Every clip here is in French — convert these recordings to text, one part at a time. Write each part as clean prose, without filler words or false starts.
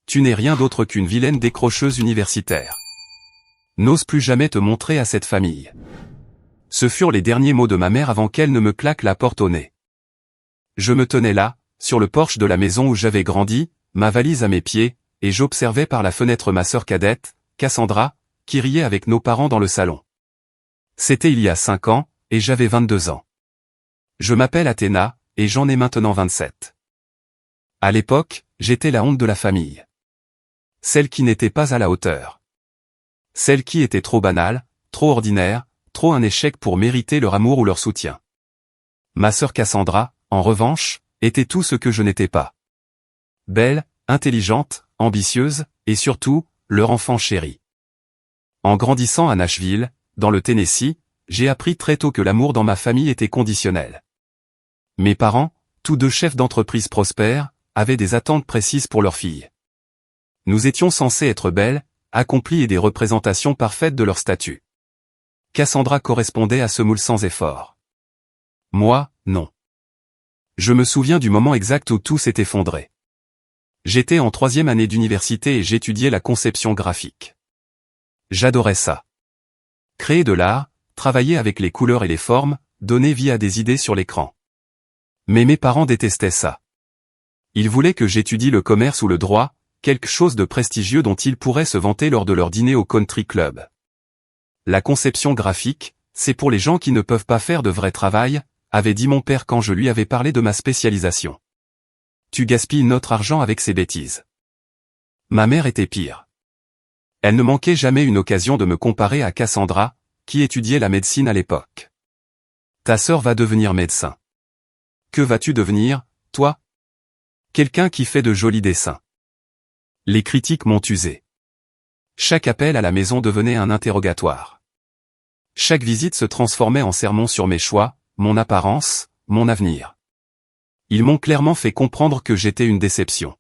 tu n'es rien d'autre qu'une vilaine décrocheuse universitaire. N'ose plus jamais te montrer à cette famille. Ce furent les derniers mots de ma mère avant qu'elle ne me claque la porte au nez. Je me tenais là, sur le porche de la maison où j'avais grandi, ma valise à mes pieds, et j'observais par la fenêtre ma sœur cadette, Cassandra, qui riait avec nos parents dans le salon. C'était il y a 5 ans, et j'avais 22 ans. Je m'appelle Athéna, et j'en ai maintenant 27. À l'époque, j'étais la honte de la famille. Celle qui n'était pas à la hauteur. Celle qui était trop banale, trop ordinaire, trop un échec pour mériter leur amour ou leur soutien. Ma sœur Cassandra, en revanche, était tout ce que je n'étais pas. Belle, intelligente, ambitieuse, et surtout, leur enfant chéri. En grandissant à Nashville, dans le Tennessee, j'ai appris très tôt que l'amour dans ma famille était conditionnel. Mes parents, tous deux chefs d'entreprise prospères, avaient des attentes précises pour leur fille. Nous étions censés être belles, accomplies et des représentations parfaites de leur statut. Cassandra correspondait à ce moule sans effort. Moi, non. Je me souviens du moment exact où tout s'est effondré. J'étais en 3e année d'université et j'étudiais la conception graphique. J'adorais ça. Créer de l'art, travailler avec les couleurs et les formes, donner vie à des idées sur l'écran. Mais mes parents détestaient ça. Ils voulaient que j'étudie le commerce ou le droit, quelque chose de prestigieux dont ils pourraient se vanter lors de leur dîner au country club. La conception graphique, c'est pour les gens qui ne peuvent pas faire de vrai travail, avait dit mon père quand je lui avais parlé de ma spécialisation. Tu gaspilles notre argent avec ces bêtises. Ma mère était pire. Elle ne manquait jamais une occasion de me comparer à Cassandra, qui étudiait la médecine à l'époque. Ta sœur va devenir médecin. Que vas-tu devenir, toi? Quelqu'un qui fait de jolis dessins. Les critiques m'ont usé. Chaque appel à la maison devenait un interrogatoire. Chaque visite se transformait en sermon sur mes choix, mon apparence, mon avenir. Ils m'ont clairement fait comprendre que j'étais une déception.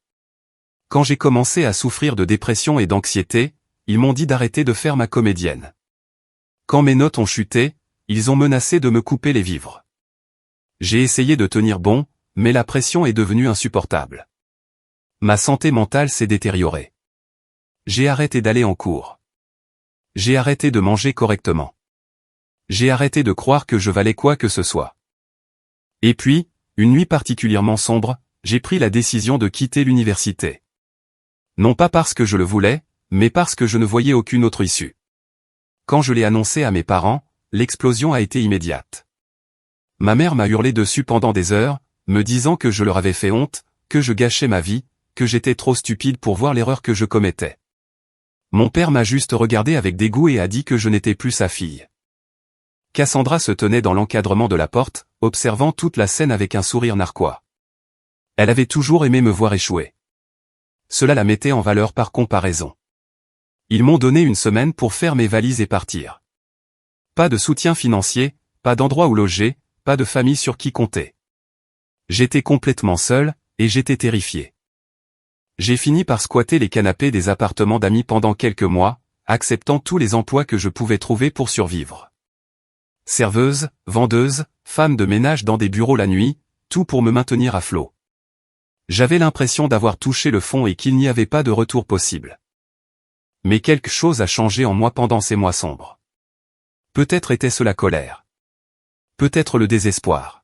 Quand j'ai commencé à souffrir de dépression et d'anxiété, ils m'ont dit d'arrêter de faire ma comédienne. Quand mes notes ont chuté, ils ont menacé de me couper les vivres. J'ai essayé de tenir bon, mais la pression est devenue insupportable. Ma santé mentale s'est détériorée. J'ai arrêté d'aller en cours. J'ai arrêté de manger correctement. J'ai arrêté de croire que je valais quoi que ce soit. Et puis, une nuit particulièrement sombre, j'ai pris la décision de quitter l'université. Non pas parce que je le voulais, mais parce que je ne voyais aucune autre issue. Quand je l'ai annoncé à mes parents, l'explosion a été immédiate. Ma mère m'a hurlé dessus pendant des heures, me disant que je leur avais fait honte, que je gâchais ma vie, que j'étais trop stupide pour voir l'erreur que je commettais. Mon père m'a juste regardé avec dégoût et a dit que je n'étais plus sa fille. Cassandra se tenait dans l'encadrement de la porte, observant toute la scène avec un sourire narquois. Elle avait toujours aimé me voir échouer. Cela la mettait en valeur par comparaison. Ils m'ont donné une semaine pour faire mes valises et partir. Pas de soutien financier, pas d'endroit où loger, pas de famille sur qui compter. J'étais complètement seul, et j'étais terrifié. J'ai fini par squatter les canapés des appartements d'amis pendant quelques mois, acceptant tous les emplois que je pouvais trouver pour survivre. Serveuse, vendeuse, femme de ménage dans des bureaux la nuit, tout pour me maintenir à flot. J'avais l'impression d'avoir touché le fond et qu'il n'y avait pas de retour possible. Mais quelque chose a changé en moi pendant ces mois sombres. Peut-être était-ce la colère. Peut-être le désespoir.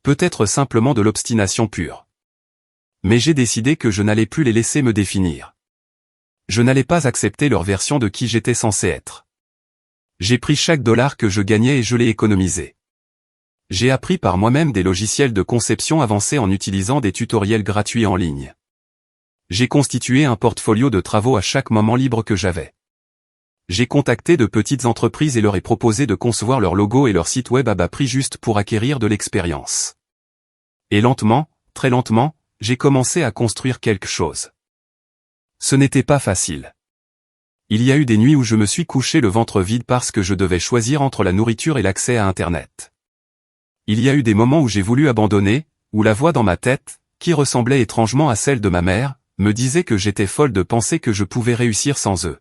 Peut-être simplement de l'obstination pure. Mais j'ai décidé que je n'allais plus les laisser me définir. Je n'allais pas accepter leur version de qui j'étais censé être. J'ai pris chaque dollar que je gagnais et je l'ai économisé. J'ai appris par moi-même des logiciels de conception avancés en utilisant des tutoriels gratuits en ligne. J'ai constitué un portfolio de travaux à chaque moment libre que j'avais. J'ai contacté de petites entreprises et leur ai proposé de concevoir leur logo et leur site web à bas prix juste pour acquérir de l'expérience. Et lentement, très lentement, j'ai commencé à construire quelque chose. Ce n'était pas facile. Il y a eu des nuits où je me suis couché le ventre vide parce que je devais choisir entre la nourriture et l'accès à Internet. Il y a eu des moments où j'ai voulu abandonner, où la voix dans ma tête, qui ressemblait étrangement à celle de ma mère, me disait que j'étais folle de penser que je pouvais réussir sans eux.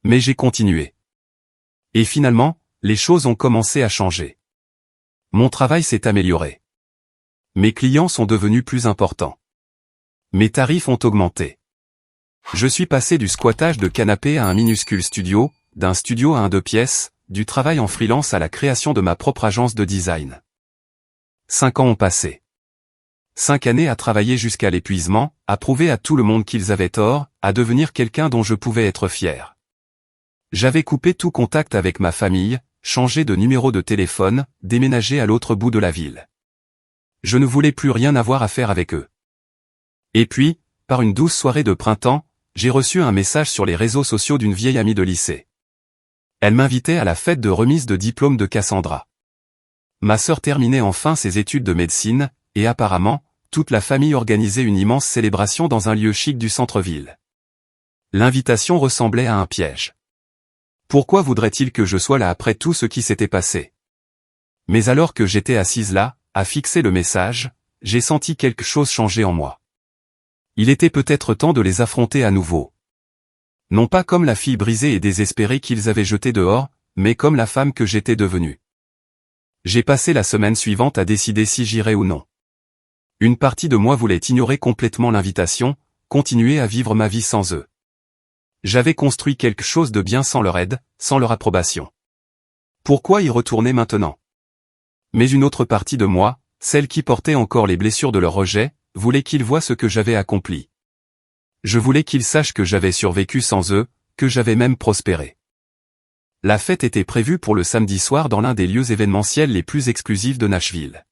Mais j'ai continué. Et finalement, les choses ont commencé à changer. Mon travail s'est amélioré. Mes clients sont devenus plus importants. Mes tarifs ont augmenté. Je suis passé du squattage de canapé à un minuscule studio, d'un studio à un 2 pièces, du travail en freelance à la création de ma propre agence de design. 5 ans ont passé. 5 années à travailler jusqu'à l'épuisement, à prouver à tout le monde qu'ils avaient tort, à devenir quelqu'un dont je pouvais être fier. J'avais coupé tout contact avec ma famille, changé de numéro de téléphone, déménagé à l'autre bout de la ville. Je ne voulais plus rien avoir à faire avec eux. Et puis, par une douce soirée de printemps, j'ai reçu un message sur les réseaux sociaux d'une vieille amie de lycée. Elle m'invitait à la fête de remise de diplôme de Cassandra. Ma sœur terminait enfin ses études de médecine, et apparemment, toute la famille organisait une immense célébration dans un lieu chic du centre-ville. L'invitation ressemblait à un piège. Pourquoi voudrait-il que je sois là après tout ce qui s'était passé? Mais alors que j'étais assise là, à fixer le message, j'ai senti quelque chose changer en moi. Il était peut-être temps de les affronter à nouveau. Non pas comme la fille brisée et désespérée qu'ils avaient jetée dehors, mais comme la femme que j'étais devenue. J'ai passé la semaine suivante à décider si j'irais ou non. Une partie de moi voulait ignorer complètement l'invitation, continuer à vivre ma vie sans eux. J'avais construit quelque chose de bien sans leur aide, sans leur approbation. Pourquoi y retourner maintenant? Mais une autre partie de moi, celle qui portait encore les blessures de leur rejet, voulait qu'ils voient ce que j'avais accompli. Je voulais qu'ils sachent que j'avais survécu sans eux, que j'avais même prospéré. La fête était prévue pour le samedi soir dans l'un des lieux événementiels les plus exclusifs de Nashville.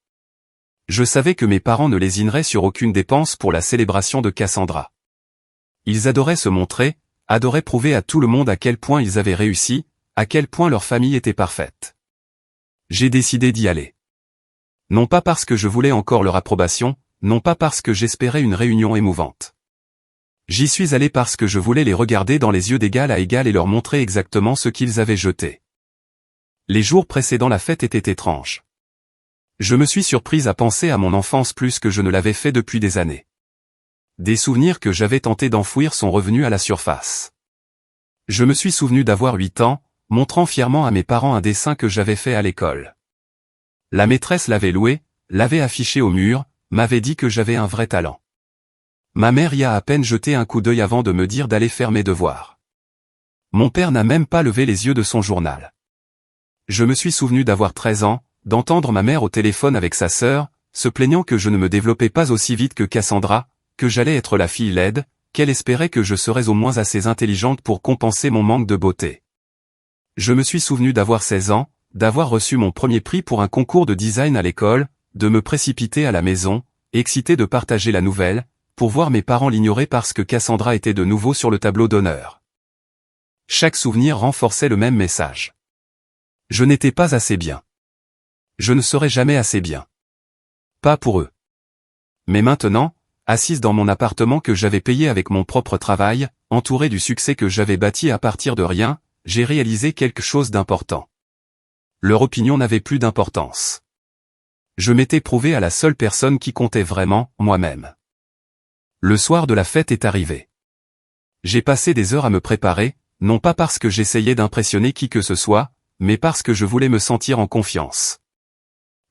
Je savais que mes parents ne lésineraient sur aucune dépense pour la célébration de Cassandra. Ils adoraient se montrer, adoraient prouver à tout le monde à quel point ils avaient réussi, à quel point leur famille était parfaite. J'ai décidé d'y aller. Non pas parce que je voulais encore leur approbation, non pas parce que j'espérais une réunion émouvante. J'y suis allé parce que je voulais les regarder dans les yeux d'égal à égal et leur montrer exactement ce qu'ils avaient jeté. Les jours précédant la fête étaient étranges. Je me suis surprise à penser à mon enfance plus que je ne l'avais fait depuis des années. Des souvenirs que j'avais tenté d'enfouir sont revenus à la surface. Je me suis souvenu d'avoir 8 ans, montrant fièrement à mes parents un dessin que j'avais fait à l'école. La maîtresse l'avait loué, l'avait affiché au mur, m'avait dit que j'avais un vrai talent. Ma mère y a à peine jeté un coup d'œil avant de me dire d'aller faire mes devoirs. Mon père n'a même pas levé les yeux de son journal. Je me suis souvenu d'avoir 13 ans, d'entendre ma mère au téléphone avec sa sœur, se plaignant que je ne me développais pas aussi vite que Cassandra, que j'allais être la fille laide, qu'elle espérait que je serais au moins assez intelligente pour compenser mon manque de beauté. Je me suis souvenu d'avoir 16 ans, d'avoir reçu mon premier prix pour un concours de design à l'école, de me précipiter à la maison, excité de partager la nouvelle, pour voir mes parents l'ignorer parce que Cassandra était de nouveau sur le tableau d'honneur. Chaque souvenir renforçait le même message. Je n'étais pas assez bien. Je ne serai jamais assez bien. Pas pour eux. Mais maintenant, assise dans mon appartement que j'avais payé avec mon propre travail, entouré du succès que j'avais bâti à partir de rien, j'ai réalisé quelque chose d'important. Leur opinion n'avait plus d'importance. Je m'étais prouvé à la seule personne qui comptait vraiment, moi-même. Le soir de la fête est arrivé. J'ai passé des heures à me préparer, non pas parce que j'essayais d'impressionner qui que ce soit, mais parce que je voulais me sentir en confiance.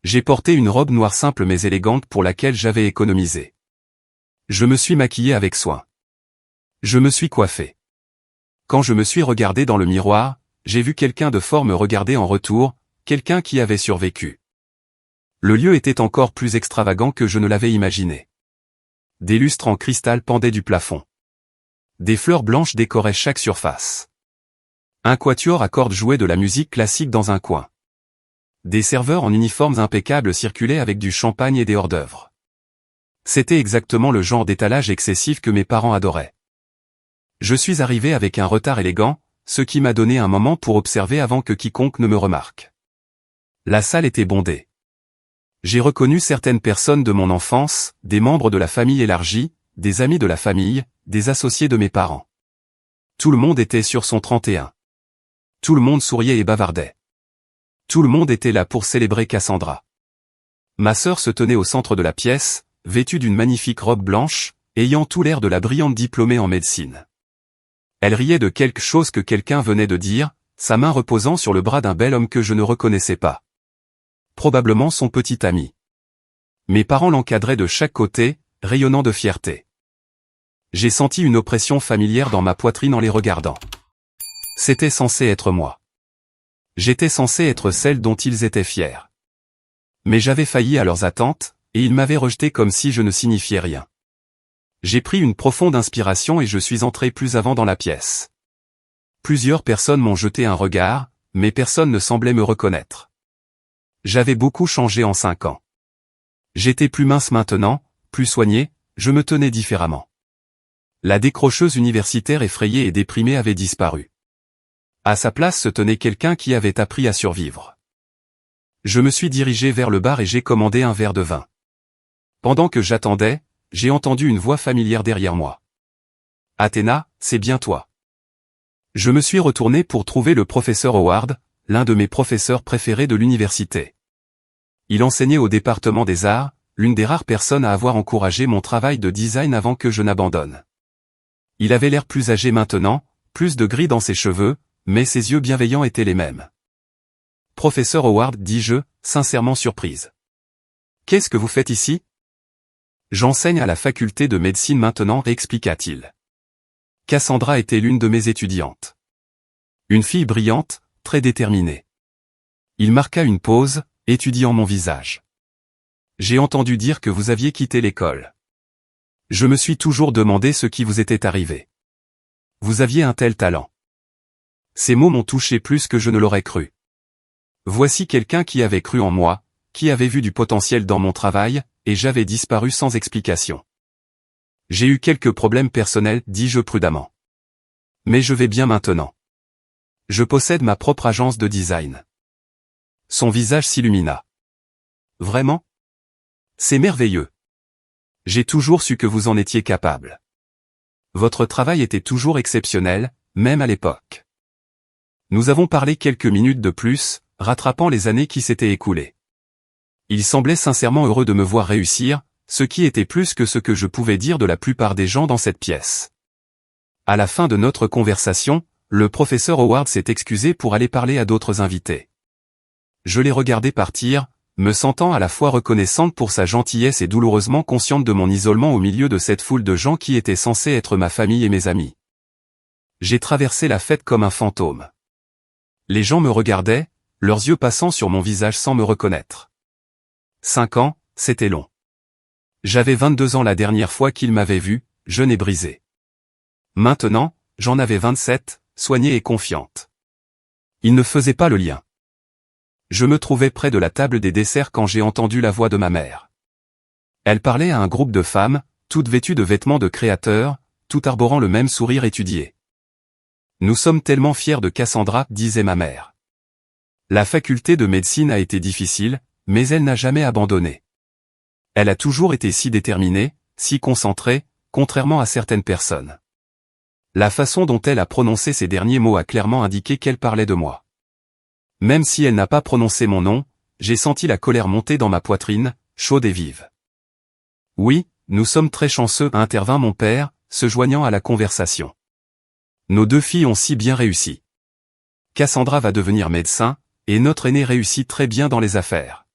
J'ai porté une robe noire simple mais élégante pour laquelle j'avais économisé. Je me suis maquillé avec soin. Je me suis coiffé. Quand je me suis regardé dans le miroir, j'ai vu quelqu'un de fort me regarder en retour, quelqu'un qui avait survécu. Le lieu était encore plus extravagant que je ne l'avais imaginé. Des lustres en cristal pendaient du plafond. Des fleurs blanches décoraient chaque surface. Un quatuor à cordes jouait de la musique classique dans un coin. Des serveurs en uniformes impeccables circulaient avec du champagne et des hors-d'œuvre. C'était exactement le genre d'étalage excessif que mes parents adoraient. Je suis arrivé avec un retard élégant, ce qui m'a donné un moment pour observer avant que quiconque ne me remarque. La salle était bondée. J'ai reconnu certaines personnes de mon enfance, des membres de la famille élargie, des amis de la famille, des associés de mes parents. Tout le monde était sur son 31. Tout le monde souriait et bavardait. Tout le monde était là pour célébrer Cassandra. Ma sœur se tenait au centre de la pièce, vêtue d'une magnifique robe blanche, ayant tout l'air de la brillante diplômée en médecine. Elle riait de quelque chose que quelqu'un venait de dire, sa main reposant sur le bras d'un bel homme que je ne reconnaissais pas. Probablement son petit ami. Mes parents l'encadraient de chaque côté, rayonnant de fierté. J'ai senti une oppression familière dans ma poitrine en les regardant. C'était censé être moi. J'étais censé être celle dont ils étaient fiers. Mais j'avais failli à leurs attentes, et ils m'avaient rejeté comme si je ne signifiais rien. J'ai pris une profonde inspiration et je suis entré plus avant dans la pièce. Plusieurs personnes m'ont jeté un regard, mais personne ne semblait me reconnaître. J'avais beaucoup changé en 5 ans. J'étais plus mince maintenant, plus soigné, je me tenais différemment. La décrocheuse universitaire effrayée et déprimée avait disparu. À sa place se tenait quelqu'un qui avait appris à survivre. Je me suis dirigé vers le bar et j'ai commandé un verre de vin. Pendant que j'attendais, j'ai entendu une voix familière derrière moi. « Athéna, c'est bien toi. » Je me suis retourné pour trouver le professeur Howard, l'un de mes professeurs préférés de l'université. Il enseignait au département des arts, l'une des rares personnes à avoir encouragé mon travail de design avant que je n'abandonne. Il avait l'air plus âgé maintenant, plus de gris dans ses cheveux, mais ses yeux bienveillants étaient les mêmes. « Professeur Howard, dis-je, sincèrement surprise. Qu'est-ce que vous faites ici ? » J'enseigne à la faculté de médecine maintenant, expliqua-t-il. Cassandra était l'une de mes étudiantes. Une fille brillante, très déterminée. Il marqua une pause, étudiant mon visage. J'ai entendu dire que vous aviez quitté l'école. Je me suis toujours demandé ce qui vous était arrivé. Vous aviez un tel talent. Ces mots m'ont touché plus que je ne l'aurais cru. Voici quelqu'un qui avait cru en moi, qui avait vu du potentiel dans mon travail, et j'avais disparu sans explication. J'ai eu quelques problèmes personnels, dis-je prudemment. Mais je vais bien maintenant. Je possède ma propre agence de design. Son visage s'illumina. Vraiment ? C'est merveilleux. J'ai toujours su que vous en étiez capable. Votre travail était toujours exceptionnel, même à l'époque. Nous avons parlé quelques minutes de plus, rattrapant les années qui s'étaient écoulées. Il semblait sincèrement heureux de me voir réussir, ce qui était plus que ce que je pouvais dire de la plupart des gens dans cette pièce. À la fin de notre conversation, le professeur Howard s'est excusé pour aller parler à d'autres invités. Je l'ai regardé partir, me sentant à la fois reconnaissante pour sa gentillesse et douloureusement consciente de mon isolement au milieu de cette foule de gens qui étaient censés être ma famille et mes amis. J'ai traversé la fête comme un fantôme. Les gens me regardaient, leurs yeux passant sur mon visage sans me reconnaître. 5 ans, c'était long. J'avais 22 ans la dernière fois qu'ils m'avaient vu, jeune et brisé. Maintenant, j'en avais 27, soignée et confiante. Ils ne faisaient pas le lien. Je me trouvais près de la table des desserts quand j'ai entendu la voix de ma mère. Elle parlait à un groupe de femmes, toutes vêtues de vêtements de créateurs, toutes arborant le même sourire étudié. Nous sommes tellement fiers de Cassandra, disait ma mère. La faculté de médecine a été difficile, mais elle n'a jamais abandonné. Elle a toujours été si déterminée, si concentrée, contrairement à certaines personnes. La façon dont elle a prononcé ces derniers mots a clairement indiqué qu'elle parlait de moi. Même si elle n'a pas prononcé mon nom, j'ai senti la colère monter dans ma poitrine, chaude et vive. Oui, nous sommes très chanceux, intervint mon père, se joignant à la conversation. Nos 2 filles ont si bien réussi. Cassandra va devenir médecin, et notre aînée réussit très bien dans les affaires.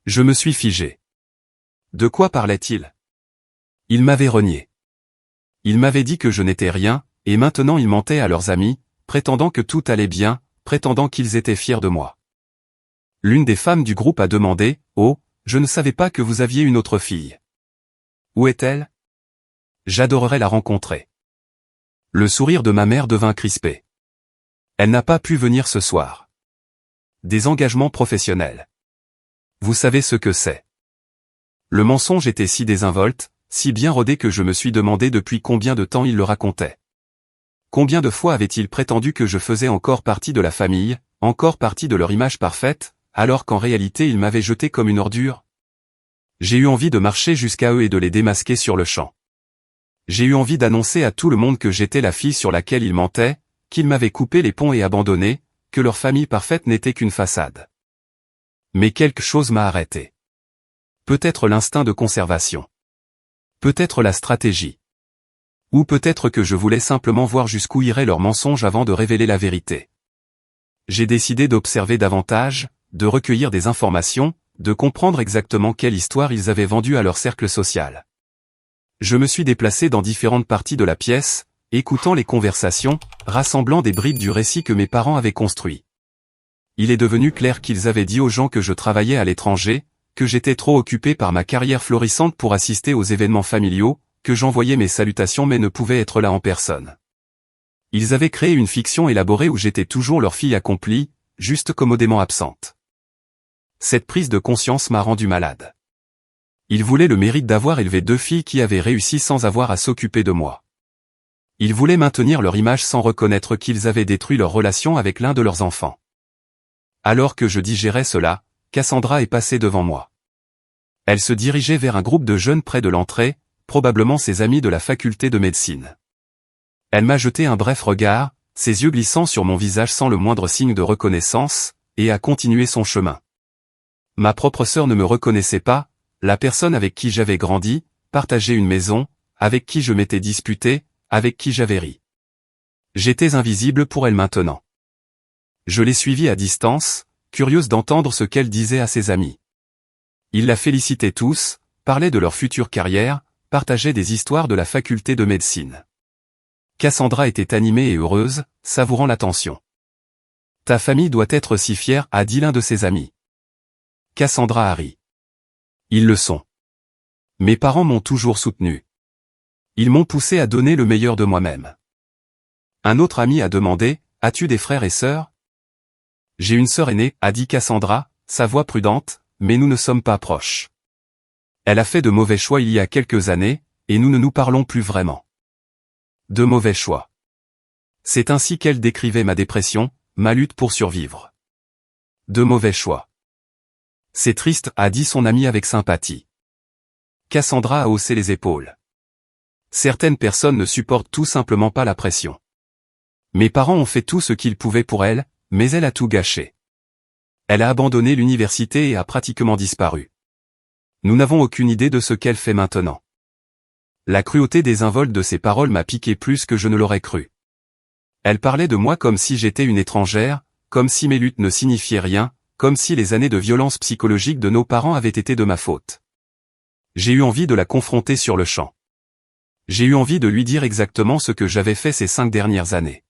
Je me suis figé. De quoi parlait-il ? Il m'avait renié. Il m'avait dit que je n'étais rien, et maintenant ils mentaient à leurs amis, prétendant que tout allait bien, prétendant qu'ils étaient fiers de moi. L'une des femmes du groupe a demandé, « Oh, je ne savais pas que vous aviez une autre fille. Où est-elle ? J'adorerais la rencontrer. » Le sourire de ma mère devint crispé. Elle n'a pas pu venir ce soir. Des engagements professionnels. Vous savez ce que c'est. Le mensonge était si désinvolte, si bien rodé que je me suis demandé depuis combien de temps il le racontait. Combien de fois avait-il prétendu que je faisais encore partie de la famille, encore partie de leur image parfaite, alors qu'en réalité il m'avait jeté comme une ordure ? J'ai eu envie de marcher jusqu'à eux et de les démasquer sur le champ. J'ai eu envie d'annoncer à tout le monde que j'étais la fille sur laquelle ils mentaient, qu'ils m'avaient coupé les ponts et abandonné, que leur famille parfaite n'était qu'une façade. Mais quelque chose m'a arrêté. Peut-être l'instinct de conservation. Peut-être la stratégie. Ou peut-être que je voulais simplement voir jusqu'où irait leur mensonge avant de révéler la vérité. J'ai décidé d'observer davantage, de recueillir des informations, de comprendre exactement quelle histoire ils avaient vendue à leur cercle social. Je me suis déplacé dans différentes parties de la pièce, écoutant les conversations, rassemblant des bribes du récit que mes parents avaient construit. Il est devenu clair qu'ils avaient dit aux gens que je travaillais à l'étranger, que j'étais trop occupé par ma carrière florissante pour assister aux événements familiaux, que j'envoyais mes salutations mais ne pouvais être là en personne. Ils avaient créé une fiction élaborée où j'étais toujours leur fille accomplie, juste commodément absente. Cette prise de conscience m'a rendu malade. Ils voulaient le mérite d'avoir élevé 2 filles qui avaient réussi sans avoir à s'occuper de moi. Ils voulaient maintenir leur image sans reconnaître qu'ils avaient détruit leur relation avec l'un de leurs enfants. Alors que je digérais cela, Cassandra est passée devant moi. Elle se dirigeait vers un groupe de jeunes près de l'entrée, probablement ses amis de la faculté de médecine. Elle m'a jeté un bref regard, ses yeux glissant sur mon visage sans le moindre signe de reconnaissance, et a continué son chemin. Ma propre sœur ne me reconnaissait pas, la personne avec qui j'avais grandi, partagé une maison, avec qui je m'étais disputé, avec qui j'avais ri. J'étais invisible pour elle maintenant. Je l'ai suivie à distance, curieuse d'entendre ce qu'elle disait à ses amis. Ils la félicitaient tous, parlaient de leur future carrière, partageaient des histoires de la faculté de médecine. Cassandra était animée et heureuse, savourant l'attention. « Ta famille doit être si fière » a dit l'un de ses amis. Cassandra a ri. Ils le sont. Mes parents m'ont toujours soutenu. Ils m'ont poussé à donner le meilleur de moi-même. Un autre ami a demandé, « As-tu des frères et sœurs ?» J'ai une sœur aînée, a dit Cassandra, sa voix prudente, mais nous ne sommes pas proches. Elle a fait de mauvais choix il y a quelques années, et nous ne nous parlons plus vraiment. De mauvais choix. C'est ainsi qu'elle décrivait ma dépression, ma lutte pour survivre. De mauvais choix. C'est triste, a dit son ami avec sympathie. Cassandra a haussé les épaules. Certaines personnes ne supportent tout simplement pas la pression. Mes parents ont fait tout ce qu'ils pouvaient pour elle, mais elle a tout gâché. Elle a abandonné l'université et a pratiquement disparu. Nous n'avons aucune idée de ce qu'elle fait maintenant. La cruauté désinvolte de ses paroles m'a piqué plus que je ne l'aurais cru. Elle parlait de moi comme si j'étais une étrangère, comme si mes luttes ne signifiaient rien, comme si les années de violence psychologique de nos parents avaient été de ma faute. J'ai eu envie de la confronter sur le champ. J'ai eu envie de lui dire exactement ce que j'avais fait ces 5 dernières années.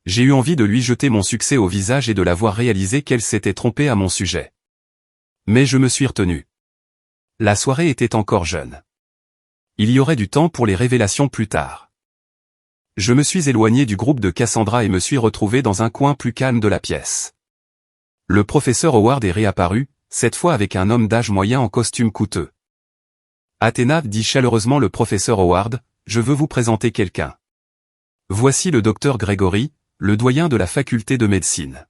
J'ai eu envie de lui jeter mon succès au visage et de la voir réaliser qu'elle s'était trompée à mon sujet. Mais je me suis retenu. La soirée était encore jeune. Il y aurait du temps pour les révélations plus tard. Je me suis éloigné du groupe de Cassandra et me suis retrouvé dans un coin plus calme de la pièce. Le professeur Howard est réapparu, cette fois avec un homme d'âge moyen en costume coûteux. Athéna, dit chaleureusement le professeur Howard, je veux vous présenter quelqu'un. Voici le docteur Gregory, le doyen de la faculté de médecine.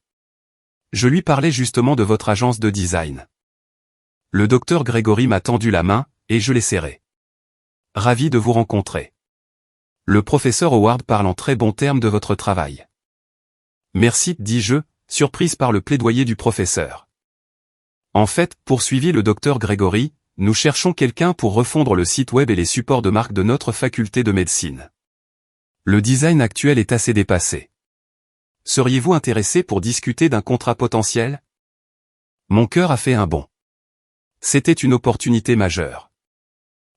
Je lui parlais justement de votre agence de design. Le docteur Gregory m'a tendu la main, et je l'ai serré. Ravi de vous rencontrer. Le professeur Howard parle en très bons termes de votre travail. Merci, dis-je, surprise par le plaidoyer du professeur. En fait, poursuivit le docteur Gregory, nous cherchons quelqu'un pour refondre le site web et les supports de marque de notre faculté de médecine. Le design actuel est assez dépassé. Seriez-vous intéressé pour discuter d'un contrat potentiel? Mon cœur a fait un bond. C'était une opportunité majeure.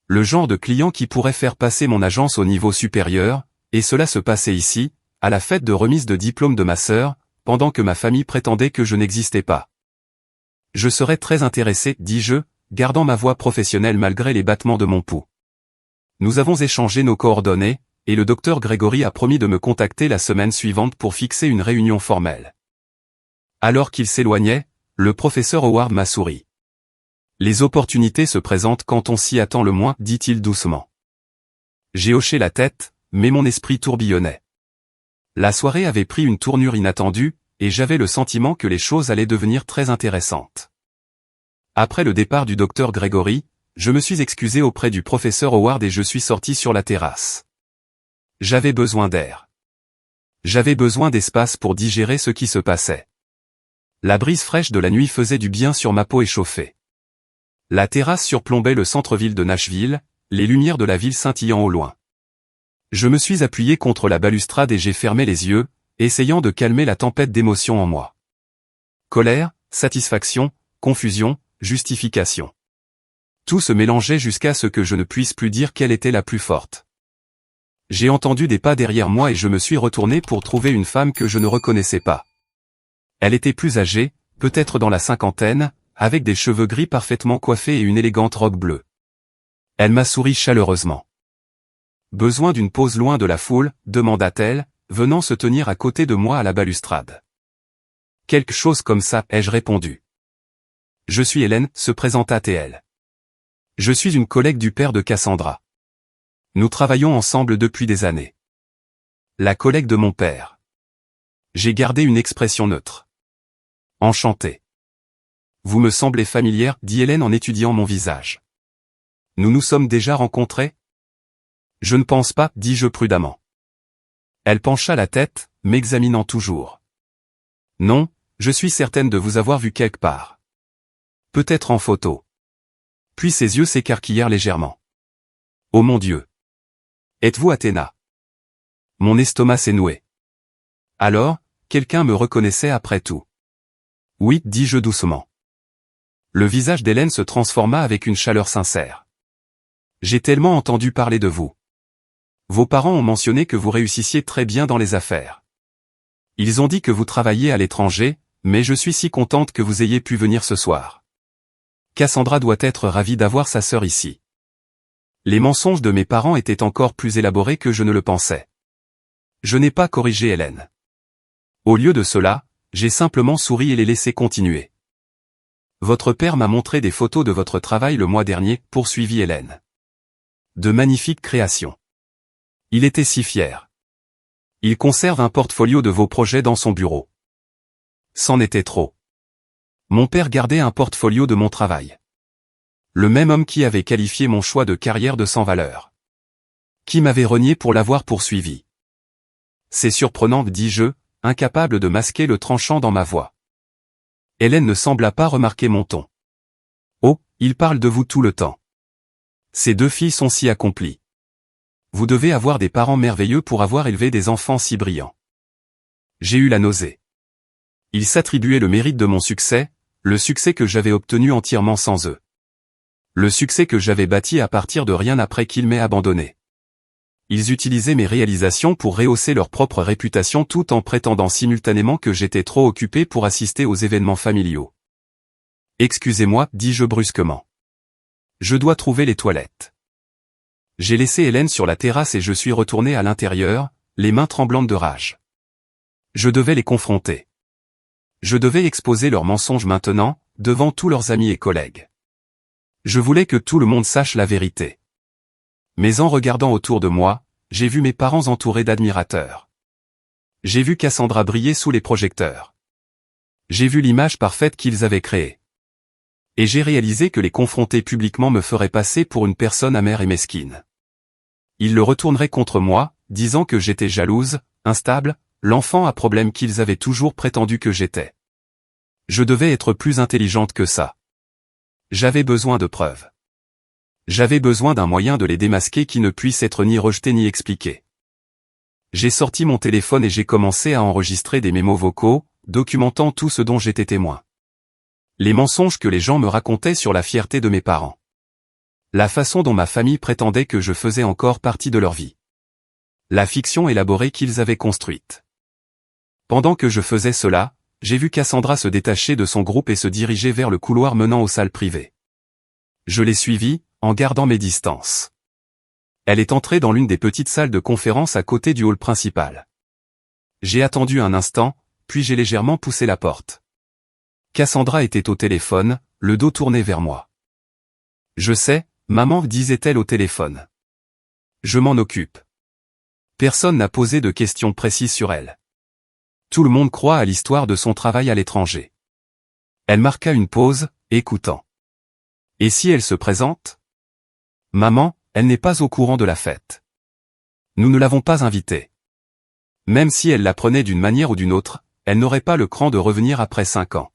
Le genre de client qui pourrait faire passer mon agence au niveau supérieur, et cela se passait ici, à la fête de remise de diplôme de ma sœur, pendant que ma famille prétendait que je n'existais pas. Je serais très intéressé, dis-je, gardant ma voix professionnelle malgré les battements de mon pouls. Nous avons échangé nos coordonnées, et le docteur Gregory a promis de me contacter la semaine suivante pour fixer une réunion formelle. Alors qu'il s'éloignait, le professeur Howard m'a souri. Les opportunités se présentent quand on s'y attend le moins, dit-il doucement. J'ai hoché la tête, mais mon esprit tourbillonnait. La soirée avait pris une tournure inattendue, et j'avais le sentiment que les choses allaient devenir très intéressantes. Après le départ du docteur Gregory, je me suis excusé auprès du professeur Howard et je suis sorti sur la terrasse. J'avais besoin d'air. J'avais besoin d'espace pour digérer ce qui se passait. La brise fraîche de la nuit faisait du bien sur ma peau échauffée. La terrasse surplombait le centre-ville de Nashville, les lumières de la ville scintillant au loin. Je me suis appuyé contre la balustrade et j'ai fermé les yeux, essayant de calmer la tempête d'émotions en moi. Colère, satisfaction, confusion, justification. Tout se mélangeait jusqu'à ce que je ne puisse plus dire quelle était la plus forte. J'ai entendu des pas derrière moi et je me suis retourné pour trouver une femme que je ne reconnaissais pas. Elle était plus âgée, peut-être dans la cinquantaine, avec des cheveux gris parfaitement coiffés et une élégante robe bleue. Elle m'a souri chaleureusement. Besoin d'une pause loin de la foule, demanda-t-elle, venant se tenir à côté de moi à la balustrade. Quelque chose comme ça, ai-je répondu. Je suis Hélène, se présenta-t-elle. Je suis une collègue du père de Cassandra. Nous travaillons ensemble depuis des années. La collègue de mon père. J'ai gardé une expression neutre. Enchanté. Vous me semblez familière, dit Hélène en étudiant mon visage. Nous nous sommes déjà rencontrés? Je ne pense pas, dis-je prudemment. Elle pencha la tête, m'examinant toujours. Non, je suis certaine de vous avoir vu quelque part. Peut-être en photo. Puis ses yeux s'écarquillèrent légèrement. Oh mon Dieu! Êtes-vous Athéna? Mon estomac s'est noué. Alors, quelqu'un me reconnaissait après tout. Oui, dis-je doucement. Le visage d'Hélène se transforma avec une chaleur sincère. J'ai tellement entendu parler de vous. Vos parents ont mentionné que vous réussissiez très bien dans les affaires. Ils ont dit que vous travailliez à l'étranger, mais je suis si contente que vous ayez pu venir ce soir. Cassandra doit être ravie d'avoir sa sœur ici. Les mensonges de mes parents étaient encore plus élaborés que je ne le pensais. Je n'ai pas corrigé Hélène. Au lieu de cela, j'ai simplement souri et les laissé continuer. Votre père m'a montré des photos de votre travail le mois dernier, poursuivit Hélène. De magnifiques créations. Il était si fier. Il conserve un portfolio de vos projets dans son bureau. C'en était trop. Mon père gardait un portfolio de mon travail. Le même homme qui avait qualifié mon choix de carrière de sans valeur. Qui m'avait renié pour l'avoir poursuivi. C'est surprenant, dis-je, incapable de masquer le tranchant dans ma voix. Hélène ne sembla pas remarquer mon ton. Oh, il parle de vous tout le temps. Ces deux filles sont si accomplies. Vous devez avoir des parents merveilleux pour avoir élevé des enfants si brillants. J'ai eu la nausée. Ils s'attribuaient le mérite de mon succès, le succès que j'avais obtenu entièrement sans eux. Le succès que j'avais bâti à partir de rien après qu'ils m'aient abandonné. Ils utilisaient mes réalisations pour rehausser leur propre réputation tout en prétendant simultanément que j'étais trop occupé pour assister aux événements familiaux. Excusez-moi, dis-je brusquement. Je dois trouver les toilettes. J'ai laissé Hélène sur la terrasse et je suis retourné à l'intérieur, les mains tremblantes de rage. Je devais les confronter. Je devais exposer leurs mensonges maintenant, devant tous leurs amis et collègues. Je voulais que tout le monde sache la vérité. Mais en regardant autour de moi, j'ai vu mes parents entourés d'admirateurs. J'ai vu Cassandra briller sous les projecteurs. J'ai vu l'image parfaite qu'ils avaient créée. Et j'ai réalisé que les confronter publiquement me ferait passer pour une personne amère et mesquine. Ils le retourneraient contre moi, disant que j'étais jalouse, instable, l'enfant à problème qu'ils avaient toujours prétendu que j'étais. Je devais être plus intelligente que ça. J'avais besoin de preuves. J'avais besoin d'un moyen de les démasquer qui ne puisse être ni rejeté ni expliqué. J'ai sorti mon téléphone et j'ai commencé à enregistrer des mémos vocaux, documentant tout ce dont j'étais témoin. Les mensonges que les gens me racontaient sur la fierté de mes parents. La façon dont ma famille prétendait que je faisais encore partie de leur vie. La fiction élaborée qu'ils avaient construite. Pendant que je faisais cela, j'ai vu Cassandra se détacher de son groupe et se diriger vers le couloir menant aux salles privées. Je l'ai suivie, en gardant mes distances. Elle est entrée dans l'une des petites salles de conférence à côté du hall principal. J'ai attendu un instant, puis j'ai légèrement poussé la porte. Cassandra était au téléphone, le dos tourné vers moi. Je sais, maman, disait-elle au téléphone. Je m'en occupe. Personne n'a posé de questions précises sur elle. Tout le monde croit à l'histoire de son travail à l'étranger. Elle marqua une pause, écoutant. Et si elle se présente? Maman, elle n'est pas au courant de la fête. Nous ne l'avons pas invitée. Même si elle l'apprenait d'une manière ou d'une autre, elle n'aurait pas le cran de revenir après 5 ans.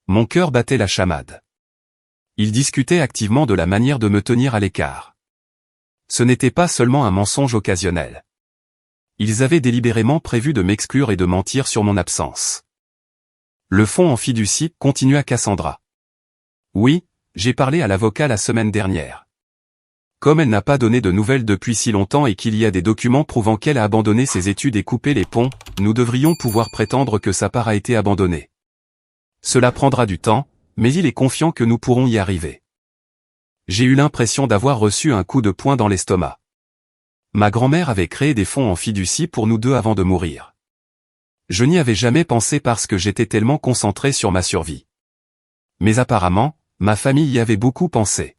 Mon cœur battait la chamade. Ils discutaient activement de la manière de me tenir à l'écart. Ce n'était pas seulement un mensonge occasionnel. Ils avaient délibérément prévu de m'exclure et de mentir sur mon absence. Le fond en fiducie, continua Cassandra. Oui, j'ai parlé à l'avocat la semaine dernière. Comme elle n'a pas donné de nouvelles depuis si longtemps et qu'il y a des documents prouvant qu'elle a abandonné ses études et coupé les ponts, nous devrions pouvoir prétendre que sa part a été abandonnée. Cela prendra du temps, mais il est confiant que nous pourrons y arriver. J'ai eu l'impression d'avoir reçu un coup de poing dans l'estomac. Ma grand-mère avait créé des fonds en fiducie pour nous deux avant de mourir. Je n'y avais jamais pensé parce que j'étais tellement concentré sur ma survie. Mais apparemment, ma famille y avait beaucoup pensé.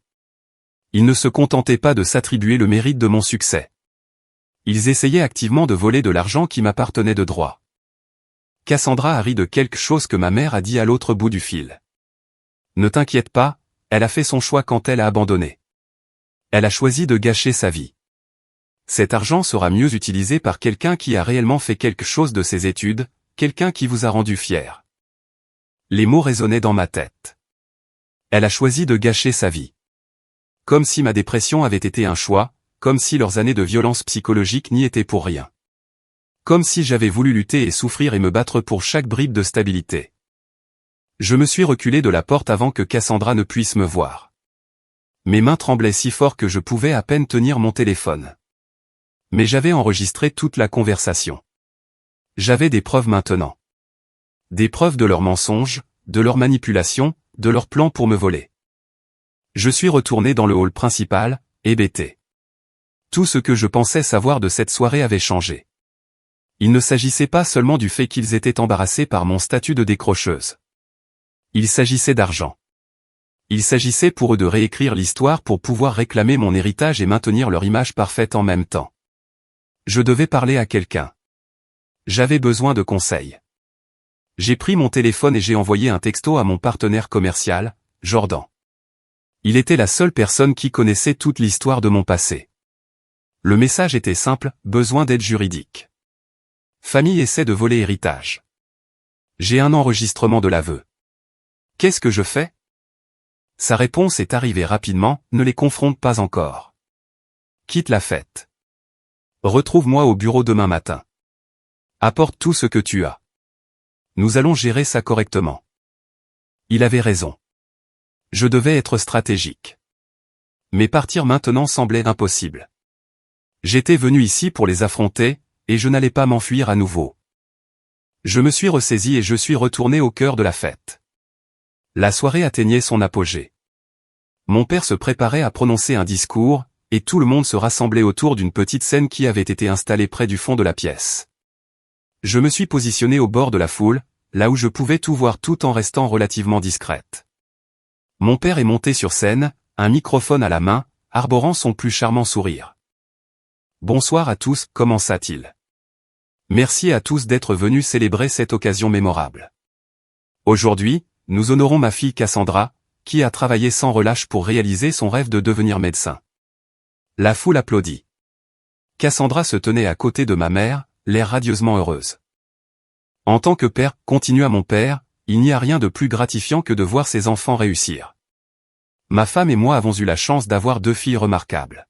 Ils ne se contentaient pas de s'attribuer le mérite de mon succès. Ils essayaient activement de voler de l'argent qui m'appartenait de droit. Cassandra a ri de quelque chose que ma mère a dit à l'autre bout du fil. Ne t'inquiète pas, elle a fait son choix quand elle a abandonné. Elle a choisi de gâcher sa vie. Cet argent sera mieux utilisé par quelqu'un qui a réellement fait quelque chose de ses études, quelqu'un qui vous a rendu fier. Les mots résonnaient dans ma tête. Elle a choisi de gâcher sa vie. Comme si ma dépression avait été un choix, comme si leurs années de violence psychologique n'y étaient pour rien. Comme si j'avais voulu lutter et souffrir et me battre pour chaque bribe de stabilité. Je me suis reculé de la porte avant que Cassandra ne puisse me voir. Mes mains tremblaient si fort que je pouvais à peine tenir mon téléphone. Mais j'avais enregistré toute la conversation. J'avais des preuves maintenant. Des preuves de leurs mensonges, de leurs manipulations, de leurs plans pour me voler. Je suis retourné dans le hall principal, hébété. Tout ce que je pensais savoir de cette soirée avait changé. Il ne s'agissait pas seulement du fait qu'ils étaient embarrassés par mon statut de décrocheuse. Il s'agissait d'argent. Il s'agissait pour eux de réécrire l'histoire pour pouvoir réclamer mon héritage et maintenir leur image parfaite en même temps. Je devais parler à quelqu'un. J'avais besoin de conseils. J'ai pris mon téléphone et j'ai envoyé un texto à mon partenaire commercial, Jordan. Il était la seule personne qui connaissait toute l'histoire de mon passé. Le message était simple, besoin d'aide juridique. Famille essaie de voler héritage. J'ai un enregistrement de l'aveu. Qu'est-ce que je fais? Sa réponse est arrivée rapidement, ne les confronte pas encore. Quitte la fête. Retrouve-moi au bureau demain matin. Apporte tout ce que tu as. Nous allons gérer ça correctement. Il avait raison. Je devais être stratégique. Mais partir maintenant semblait impossible. J'étais venu ici pour les affronter, et je n'allais pas m'enfuir à nouveau. Je me suis ressaisi et je suis retourné au cœur de la fête. La soirée atteignait son apogée. Mon père se préparait à prononcer un discours, et tout le monde se rassemblait autour d'une petite scène qui avait été installée près du fond de la pièce. Je me suis positionné au bord de la foule, là où je pouvais tout voir tout en restant relativement discrète. Mon père est monté sur scène, un microphone à la main, arborant son plus charmant sourire. Bonsoir à tous, commença-t-il. Merci à tous d'être venus célébrer cette occasion mémorable. Aujourd'hui, nous honorons ma fille Cassandra, qui a travaillé sans relâche pour réaliser son rêve de devenir médecin. La foule applaudit. Cassandra se tenait à côté de ma mère, l'air radieusement heureuse. En tant que père, continua mon père, il n'y a rien de plus gratifiant que de voir ses enfants réussir. Ma femme et moi avons eu la chance d'avoir deux filles remarquables.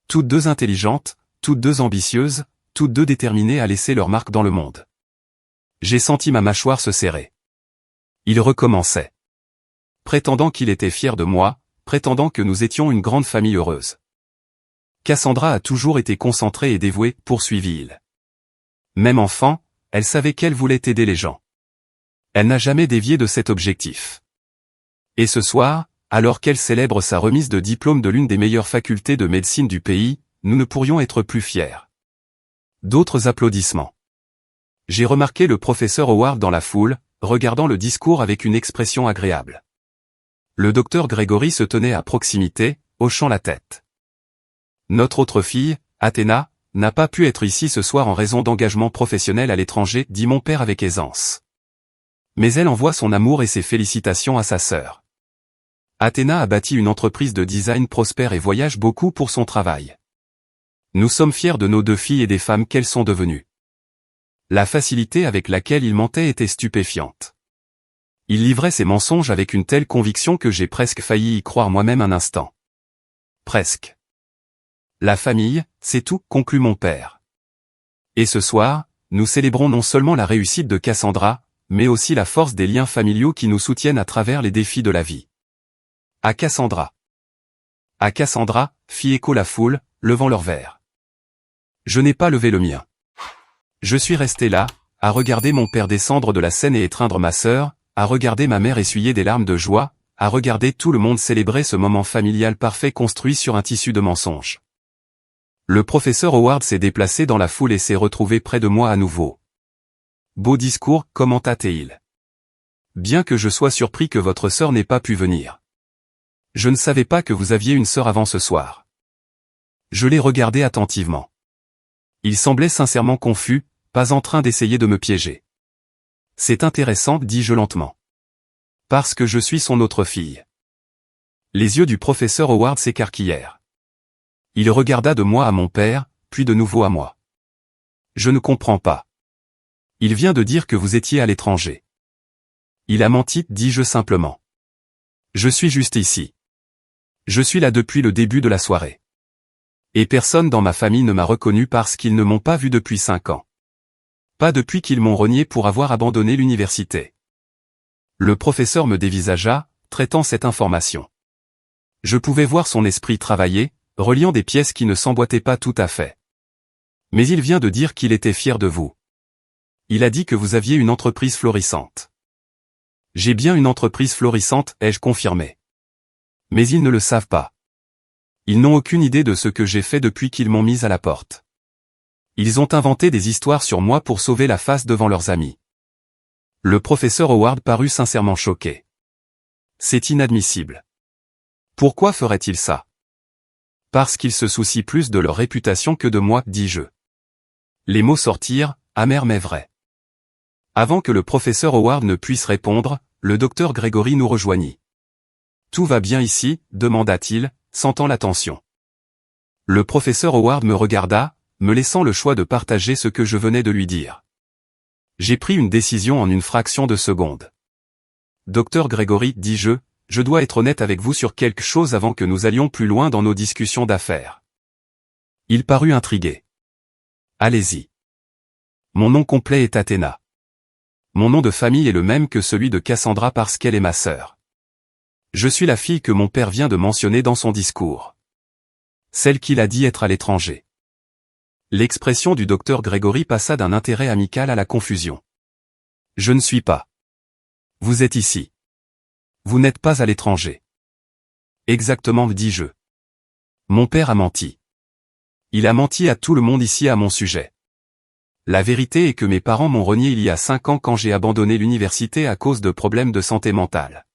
Toutes deux intelligentes, toutes deux ambitieuses, toutes deux déterminées à laisser leur marque dans le monde. J'ai senti ma mâchoire se serrer. Il recommençait. Prétendant qu'il était fier de moi, prétendant que nous étions une grande famille heureuse. Cassandra a toujours été concentrée et dévouée, poursuivit-il. Même enfant, elle savait qu'elle voulait aider les gens. Elle n'a jamais dévié de cet objectif. Et ce soir, alors qu'elle célèbre sa remise de diplôme de l'une des meilleures facultés de médecine du pays, nous ne pourrions être plus fiers. D'autres applaudissements. J'ai remarqué le professeur Howard dans la foule, regardant le discours avec une expression agréable. Le docteur Gregory se tenait à proximité, hochant la tête. Notre autre fille, Athéna, n'a pas pu être ici ce soir en raison d'engagement professionnel à l'étranger, dit mon père avec aisance. Mais elle envoie son amour et ses félicitations à sa sœur. Athéna a bâti une entreprise de design prospère et voyage beaucoup pour son travail. Nous sommes fiers de nos deux filles et des femmes qu'elles sont devenues. La facilité avec laquelle il mentait était stupéfiante. Il livrait ses mensonges avec une telle conviction que j'ai presque failli y croire moi-même un instant. Presque. La famille, c'est tout, conclut mon père. Et ce soir, nous célébrons non seulement la réussite de Cassandra, mais aussi la force des liens familiaux qui nous soutiennent à travers les défis de la vie. À Cassandra. À Cassandra, fit écho la foule, levant leur verre. Je n'ai pas levé le mien. Je suis resté là, à regarder mon père descendre de la scène et étreindre ma sœur, à regarder ma mère essuyer des larmes de joie, à regarder tout le monde célébrer ce moment familial parfait construit sur un tissu de mensonges. Le professeur Howard s'est déplacé dans la foule et s'est retrouvé près de moi à nouveau. Beau discours, commenta-t-il. Bien que je sois surpris que votre sœur n'ait pas pu venir. Je ne savais pas que vous aviez une sœur avant ce soir. Je l'ai regardé attentivement. Il semblait sincèrement confus, pas en train d'essayer de me piéger. C'est intéressant, dis-je lentement. Parce que je suis son autre fille. Les yeux du professeur Howard s'écarquillèrent. Il regarda de moi à mon père, puis de nouveau à moi. Je ne comprends pas. Il vient de dire que vous étiez à l'étranger. Il a menti, dis-je simplement. Je suis juste ici. Je suis là depuis le début de la soirée. Et personne dans ma famille ne m'a reconnu parce qu'ils ne m'ont pas vu depuis 5 ans. Pas depuis qu'ils m'ont renié pour avoir abandonné l'université. Le professeur me dévisagea, traitant cette information. Je pouvais voir son esprit travailler, reliant des pièces qui ne s'emboîtaient pas tout à fait. Mais il vient de dire qu'il était fier de vous. Il a dit que vous aviez une entreprise florissante. J'ai bien une entreprise florissante, ai-je confirmé. Mais ils ne le savent pas. Ils n'ont aucune idée de ce que j'ai fait depuis qu'ils m'ont mise à la porte. Ils ont inventé des histoires sur moi pour sauver la face devant leurs amis. Le professeur Howard parut sincèrement choqué. C'est inadmissible. Pourquoi ferait-il ça? Parce qu'ils se soucient plus de leur réputation que de moi, dis-je. Les mots sortirent, amers mais vrais. Avant que le professeur Howard ne puisse répondre, le docteur Gregory nous rejoignit. Tout va bien ici, demanda-t-il, sentant la tension. Le professeur Howard me regarda, me laissant le choix de partager ce que je venais de lui dire. J'ai pris une décision en une fraction de seconde. Docteur Gregory, dis-je, je dois être honnête avec vous sur quelque chose avant que nous allions plus loin dans nos discussions d'affaires. Il parut intrigué. Allez-y. Mon nom complet est Athéna. Mon nom de famille est le même que celui de Cassandra parce qu'elle est ma sœur. Je suis la fille que mon père vient de mentionner dans son discours. Celle qu'il a dit être à l'étranger. L'expression du docteur Gregory passa d'un intérêt amical à la confusion. Je ne suis pas. Vous êtes ici. Vous n'êtes pas à l'étranger. Exactement, dis-je. Mon père a menti. Il a menti à tout le monde ici à mon sujet. La vérité est que mes parents m'ont renié il y a 5 ans quand j'ai abandonné l'université à cause de problèmes de santé mentale.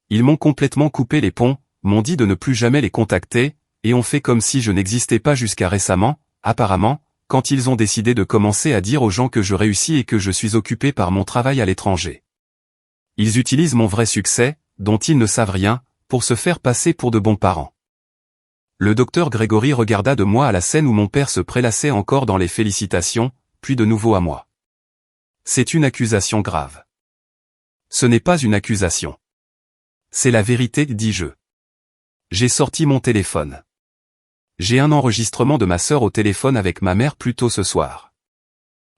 Ils m'ont complètement coupé les ponts, m'ont dit de ne plus jamais les contacter, et ont fait comme si je n'existais pas jusqu'à récemment, apparemment, quand ils ont décidé de commencer à dire aux gens que je réussis et que je suis occupé par mon travail à l'étranger. Ils utilisent mon vrai succès, dont ils ne savent rien, pour se faire passer pour de bons parents. Le docteur Gregory regarda de moi à la scène où mon père se prélassait encore dans les félicitations, puis de nouveau à moi. C'est une accusation grave. Ce n'est pas une accusation. C'est la vérité, dis-je. J'ai sorti mon téléphone. J'ai un enregistrement de ma sœur au téléphone avec ma mère plus tôt ce soir.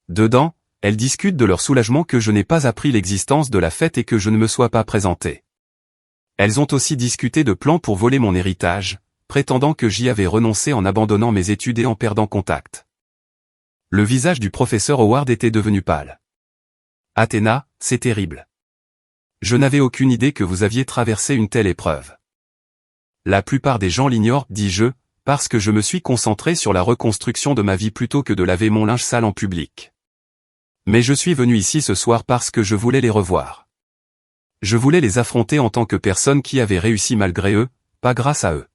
Dedans, elles discutent de leur soulagement que je n'ai pas appris l'existence de la fête et que je ne me sois pas présenté. Elles ont aussi discuté de plans pour voler mon héritage, prétendant que j'y avais renoncé en abandonnant mes études et en perdant contact. Le visage du professeur Howard était devenu pâle. Athéna, c'est terrible. Je n'avais aucune idée que vous aviez traversé une telle épreuve. La plupart des gens l'ignorent, dis-je, parce que je me suis concentré sur la reconstruction de ma vie plutôt que de laver mon linge sale en public. Mais je suis venu ici ce soir parce que je voulais les revoir. Je voulais les affronter en tant que personne qui avait réussi malgré eux, pas grâce à eux.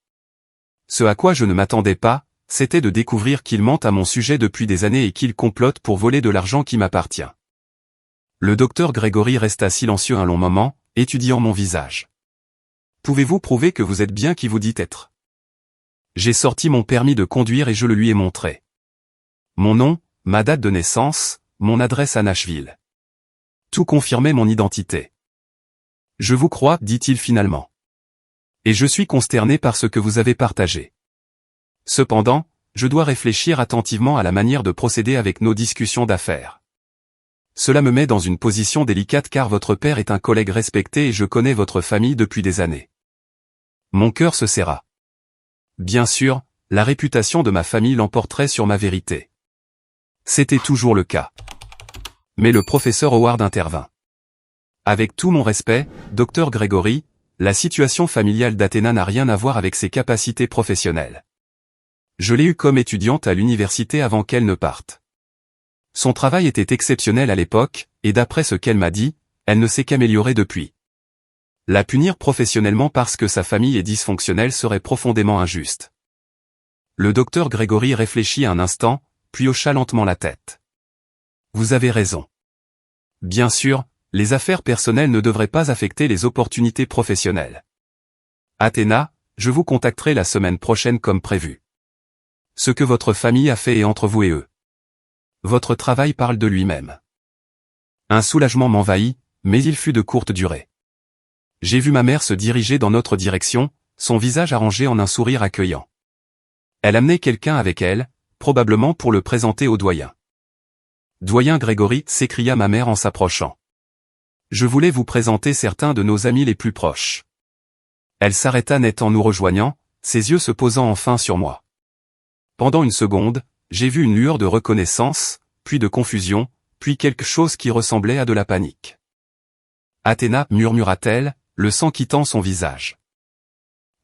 Ce à quoi je ne m'attendais pas, c'était de découvrir qu'ils mentent à mon sujet depuis des années et qu'ils complotent pour voler de l'argent qui m'appartient. Le docteur Gregory resta silencieux un long moment, étudiant mon visage. Pouvez-vous prouver que vous êtes bien qui vous dites être? J'ai sorti mon permis de conduire et je le lui ai montré. Mon nom, ma date de naissance, mon adresse à Nashville. Tout confirmait mon identité. Je vous crois, dit-il finalement. Et je suis consterné par ce que vous avez partagé. Cependant, je dois réfléchir attentivement à la manière de procéder avec nos discussions d'affaires. Cela me met dans une position délicate car votre père est un collègue respecté et je connais votre famille depuis des années. Mon cœur se serra. Bien sûr, la réputation de ma famille l'emporterait sur ma vérité. C'était toujours le cas. Mais le professeur Howard intervint. Avec tout mon respect, Dr Gregory, la situation familiale d'Athéna n'a rien à voir avec ses capacités professionnelles. Je l'ai eue comme étudiante à l'université avant qu'elle ne parte. Son travail était exceptionnel à l'époque, et d'après ce qu'elle m'a dit, elle ne s'est qu'améliorée depuis. La punir professionnellement parce que sa famille est dysfonctionnelle serait profondément injuste. Le docteur Gregory réfléchit un instant, puis hocha lentement la tête. Vous avez raison. Bien sûr, les affaires personnelles ne devraient pas affecter les opportunités professionnelles. Athéna, je vous contacterai la semaine prochaine comme prévu. Ce que votre famille a fait est entre vous et eux. Votre travail parle de lui-même. Un soulagement m'envahit, mais il fut de courte durée. J'ai vu ma mère se diriger dans notre direction, son visage arrangé en un sourire accueillant. Elle amenait quelqu'un avec elle, probablement pour le présenter au doyen. Doyen Gregory, s'écria ma mère en s'approchant. Je voulais vous présenter certains de nos amis les plus proches. Elle s'arrêta net en nous rejoignant, ses yeux se posant enfin sur moi. Pendant une seconde, j'ai vu une lueur de reconnaissance, puis de confusion, puis quelque chose qui ressemblait à de la panique. Athéna, murmura-t-elle, le sang quittant son visage.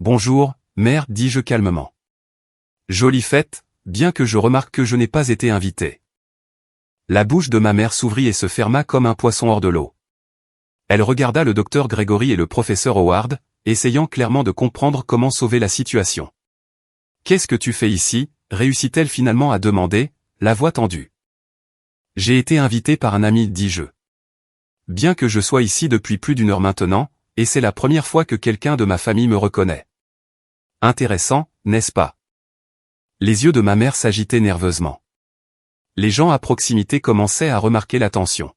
Bonjour, mère, dis-je calmement. Jolie fête, bien que je remarque que je n'ai pas été invité. La bouche de ma mère s'ouvrit et se ferma comme un poisson hors de l'eau. Elle regarda le docteur Gregory et le professeur Howard, essayant clairement de comprendre comment sauver la situation. Qu'est-ce que tu fais ici, réussit-elle finalement à demander, la voix tendue. J'ai été invité par un ami, dis-je. Bien que je sois ici depuis plus d'une heure maintenant, et c'est la première fois que quelqu'un de ma famille me reconnaît. Intéressant, n'est-ce pas? Les yeux de ma mère s'agitaient nerveusement. Les gens à proximité commençaient à remarquer la tension.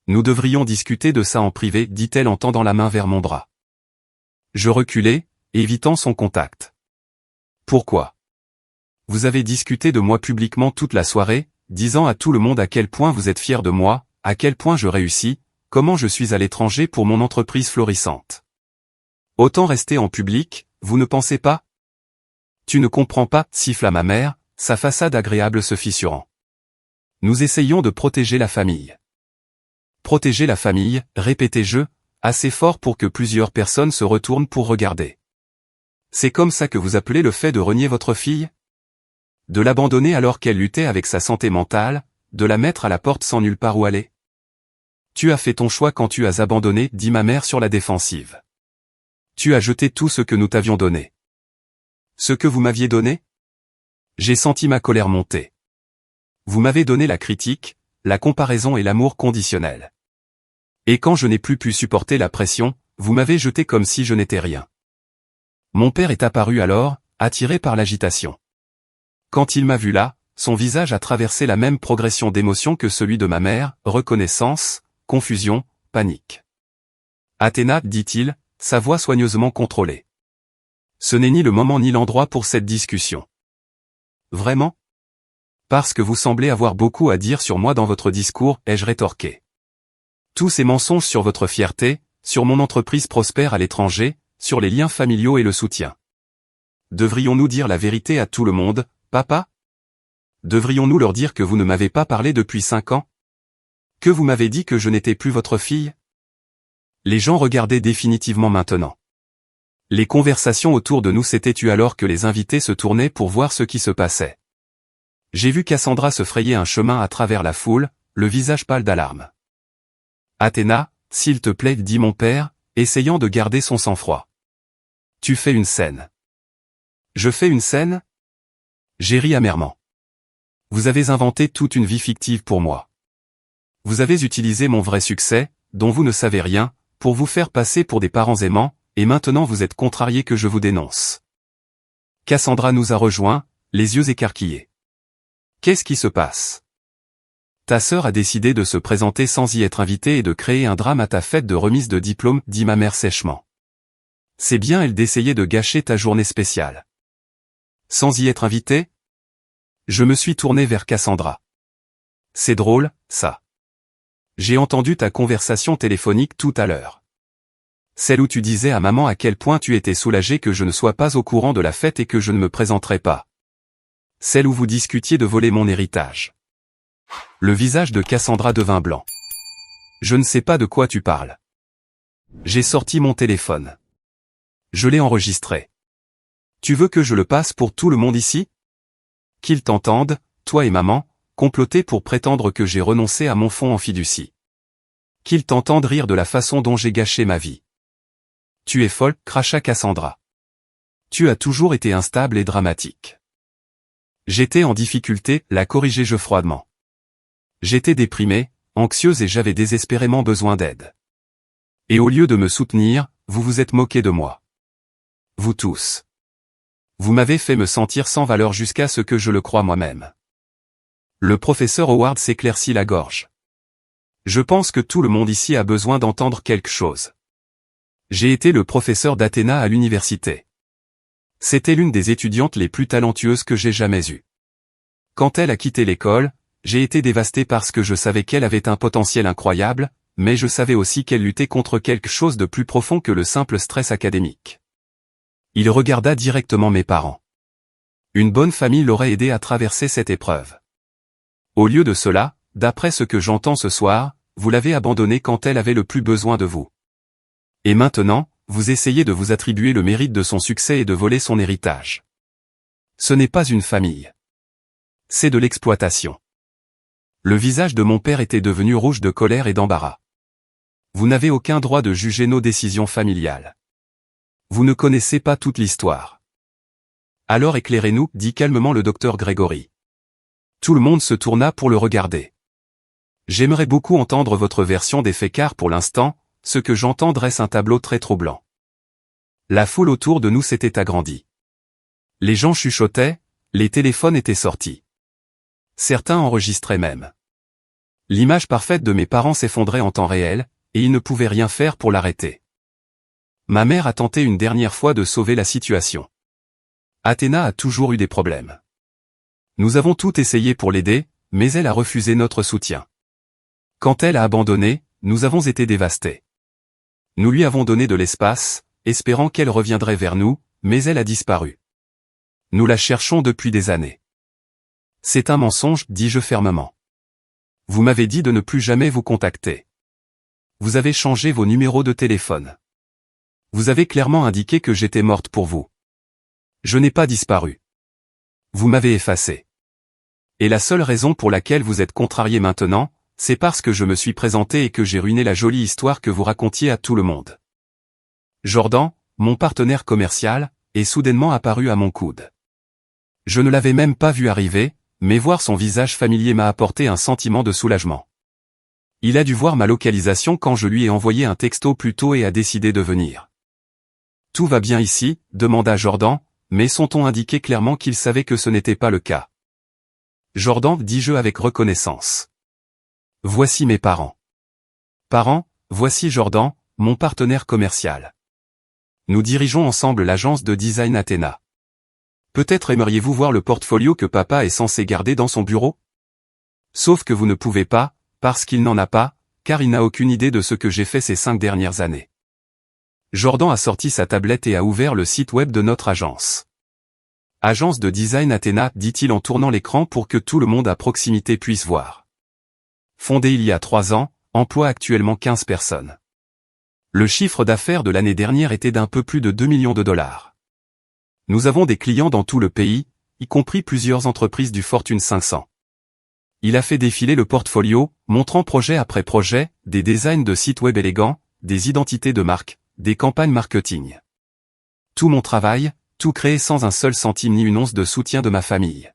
Nous devrions discuter de ça en privé, dit-elle en tendant la main vers mon bras. Je reculai, évitant son contact. Pourquoi? Vous avez discuté de moi publiquement toute la soirée, disant à tout le monde à quel point vous êtes fier de moi, à quel point je réussis, comment je suis à l'étranger pour mon entreprise florissante. Autant rester en public, vous ne pensez pas? Tu ne comprends pas, siffla ma mère, sa façade agréable se fissurant. Nous essayons de protéger la famille. Protéger la famille, répétai-je, assez fort pour que plusieurs personnes se retournent pour regarder. C'est comme ça que vous appelez le fait de renier votre fille? De l'abandonner alors qu'elle luttait avec sa santé mentale, de la mettre à la porte sans nulle part où aller? Tu as fait ton choix quand tu as abandonné, dit ma mère sur la défensive. Tu as jeté tout ce que nous t'avions donné. Ce que vous m'aviez donné? J'ai senti ma colère monter. Vous m'avez donné la critique, la comparaison et l'amour conditionnel. Et quand je n'ai plus pu supporter la pression, vous m'avez jeté comme si je n'étais rien. Mon père est apparu alors, attiré par l'agitation. Quand il m'a vu là, son visage a traversé la même progression d'émotions que celui de ma mère, reconnaissance, confusion, panique. Athéna, dit-il, sa voix soigneusement contrôlée. Ce n'est ni le moment ni l'endroit pour cette discussion. Vraiment? Parce que vous semblez avoir beaucoup à dire sur moi dans votre discours, ai-je rétorqué. Tous ces mensonges sur votre fierté, sur mon entreprise prospère à l'étranger, sur les liens familiaux et le soutien. Devrions-nous dire la vérité à tout le monde, papa? Devrions-nous leur dire que vous ne m'avez pas parlé depuis 5 ans? Que vous m'avez dit que je n'étais plus votre fille? Les gens regardaient définitivement maintenant. Les conversations autour de nous s'étaient tues alors que les invités se tournaient pour voir ce qui se passait. J'ai vu Cassandra se frayer un chemin à travers la foule, le visage pâle d'alarme. Athéna, s'il te plaît, dit mon père, essayant de garder son sang-froid. Tu fais une scène. Je fais une scène? J'ai ri amèrement. Vous avez inventé toute une vie fictive pour moi. Vous avez utilisé mon vrai succès, dont vous ne savez rien, pour vous faire passer pour des parents aimants, et maintenant vous êtes contrarié que je vous dénonce. Cassandra nous a rejoints, les yeux écarquillés. Qu'est-ce qui se passe? Ta sœur a décidé de se présenter sans y être invitée et de créer un drame à ta fête de remise de diplôme, dit ma mère sèchement. C'est bien elle d'essayer de gâcher ta journée spéciale. Sans y être invitée? Je me suis tourné vers Cassandra. C'est drôle, ça. J'ai entendu ta conversation téléphonique tout à l'heure. Celle où tu disais à maman à quel point tu étais soulagé que je ne sois pas au courant de la fête et que je ne me présenterais pas. Celle où vous discutiez de voler mon héritage. Le visage de Cassandra devint blanc. Je ne sais pas de quoi tu parles. J'ai sorti mon téléphone. Je l'ai enregistré. Tu veux que je le passe pour tout le monde ici? Qu'ils t'entendent, toi et maman, comploter pour prétendre que j'ai renoncé à mon fonds en fiducie. Qu'ils t'entendent rire de la façon dont j'ai gâché ma vie. Tu es folle, cracha Cassandra. Tu as toujours été instable et dramatique. J'étais en difficulté, la corrigeai-je froidement. J'étais déprimée, anxieuse et j'avais désespérément besoin d'aide. Et au lieu de me soutenir, vous vous êtes moqué de moi. Vous tous. Vous m'avez fait me sentir sans valeur jusqu'à ce que je le croie moi-même. Le professeur Howard s'éclaircit la gorge. Je pense que tout le monde ici a besoin d'entendre quelque chose. J'ai été le professeur d'Athéna à l'université. C'était l'une des étudiantes les plus talentueuses que j'ai jamais eues. Quand elle a quitté l'école, j'ai été dévasté parce que je savais qu'elle avait un potentiel incroyable, mais je savais aussi qu'elle luttait contre quelque chose de plus profond que le simple stress académique. Il regarda directement mes parents. Une bonne famille l'aurait aidé à traverser cette épreuve. Au lieu de cela, d'après ce que j'entends ce soir, vous l'avez abandonnée quand elle avait le plus besoin de vous. Et maintenant, vous essayez de vous attribuer le mérite de son succès et de voler son héritage. Ce n'est pas une famille. C'est de l'exploitation. Le visage de mon père était devenu rouge de colère et d'embarras. Vous n'avez aucun droit de juger nos décisions familiales. Vous ne connaissez pas toute l'histoire. Alors éclairez-nous, dit calmement le docteur Gregory. Tout le monde se tourna pour le regarder. J'aimerais beaucoup entendre votre version des faits car pour l'instant, ce que j'entends dresse un tableau très troublant. La foule autour de nous s'était agrandie. Les gens chuchotaient, les téléphones étaient sortis. Certains enregistraient même. L'image parfaite de mes parents s'effondrait en temps réel, et ils ne pouvaient rien faire pour l'arrêter. Ma mère a tenté une dernière fois de sauver la situation. Athéna a toujours eu des problèmes. Nous avons tout essayé pour l'aider, mais elle a refusé notre soutien. Quand elle a abandonné, nous avons été dévastés. Nous lui avons donné de l'espace, espérant qu'elle reviendrait vers nous, mais elle a disparu. Nous la cherchons depuis des années. C'est un mensonge, dis-je fermement. Vous m'avez dit de ne plus jamais vous contacter. Vous avez changé vos numéros de téléphone. Vous avez clairement indiqué que j'étais morte pour vous. Je n'ai pas disparu. Vous m'avez effacé. Et la seule raison pour laquelle vous êtes contrarié maintenant, c'est parce que je me suis présenté et que j'ai ruiné la jolie histoire que vous racontiez à tout le monde. Jordan, mon partenaire commercial, est soudainement apparu à mon coude. Je ne l'avais même pas vu arriver, mais voir son visage familier m'a apporté un sentiment de soulagement. Il a dû voir ma localisation quand je lui ai envoyé un texto plus tôt et a décidé de venir. Tout va bien ici, demanda Jordan, mais son ton indiquait clairement qu'il savait que ce n'était pas le cas. Jordan, dis-je avec reconnaissance. Voici mes parents. Parents, voici Jordan, mon partenaire commercial. Nous dirigeons ensemble l'agence de design Athéna. Peut-être aimeriez-vous voir le portfolio que papa est censé garder dans son bureau? Sauf que vous ne pouvez pas, parce qu'il n'en a pas, car il n'a aucune idée de ce que j'ai fait ces 5 dernières années. Jordan a sorti sa tablette et a ouvert le site web de notre agence. Agence de design Athéna, dit-il en tournant l'écran pour que tout le monde à proximité puisse voir. Fondée il y a 3 ans, emploie actuellement 15 personnes. Le chiffre d'affaires de l'année dernière était d'un peu plus de 2 millions de dollars. Nous avons des clients dans tout le pays, y compris plusieurs entreprises du Fortune 500. Il a fait défiler le portfolio, montrant projet après projet, des designs de sites web élégants, des identités de marque, des campagnes marketing. Tout mon travail, tout créé sans un seul centime ni une once de soutien de ma famille.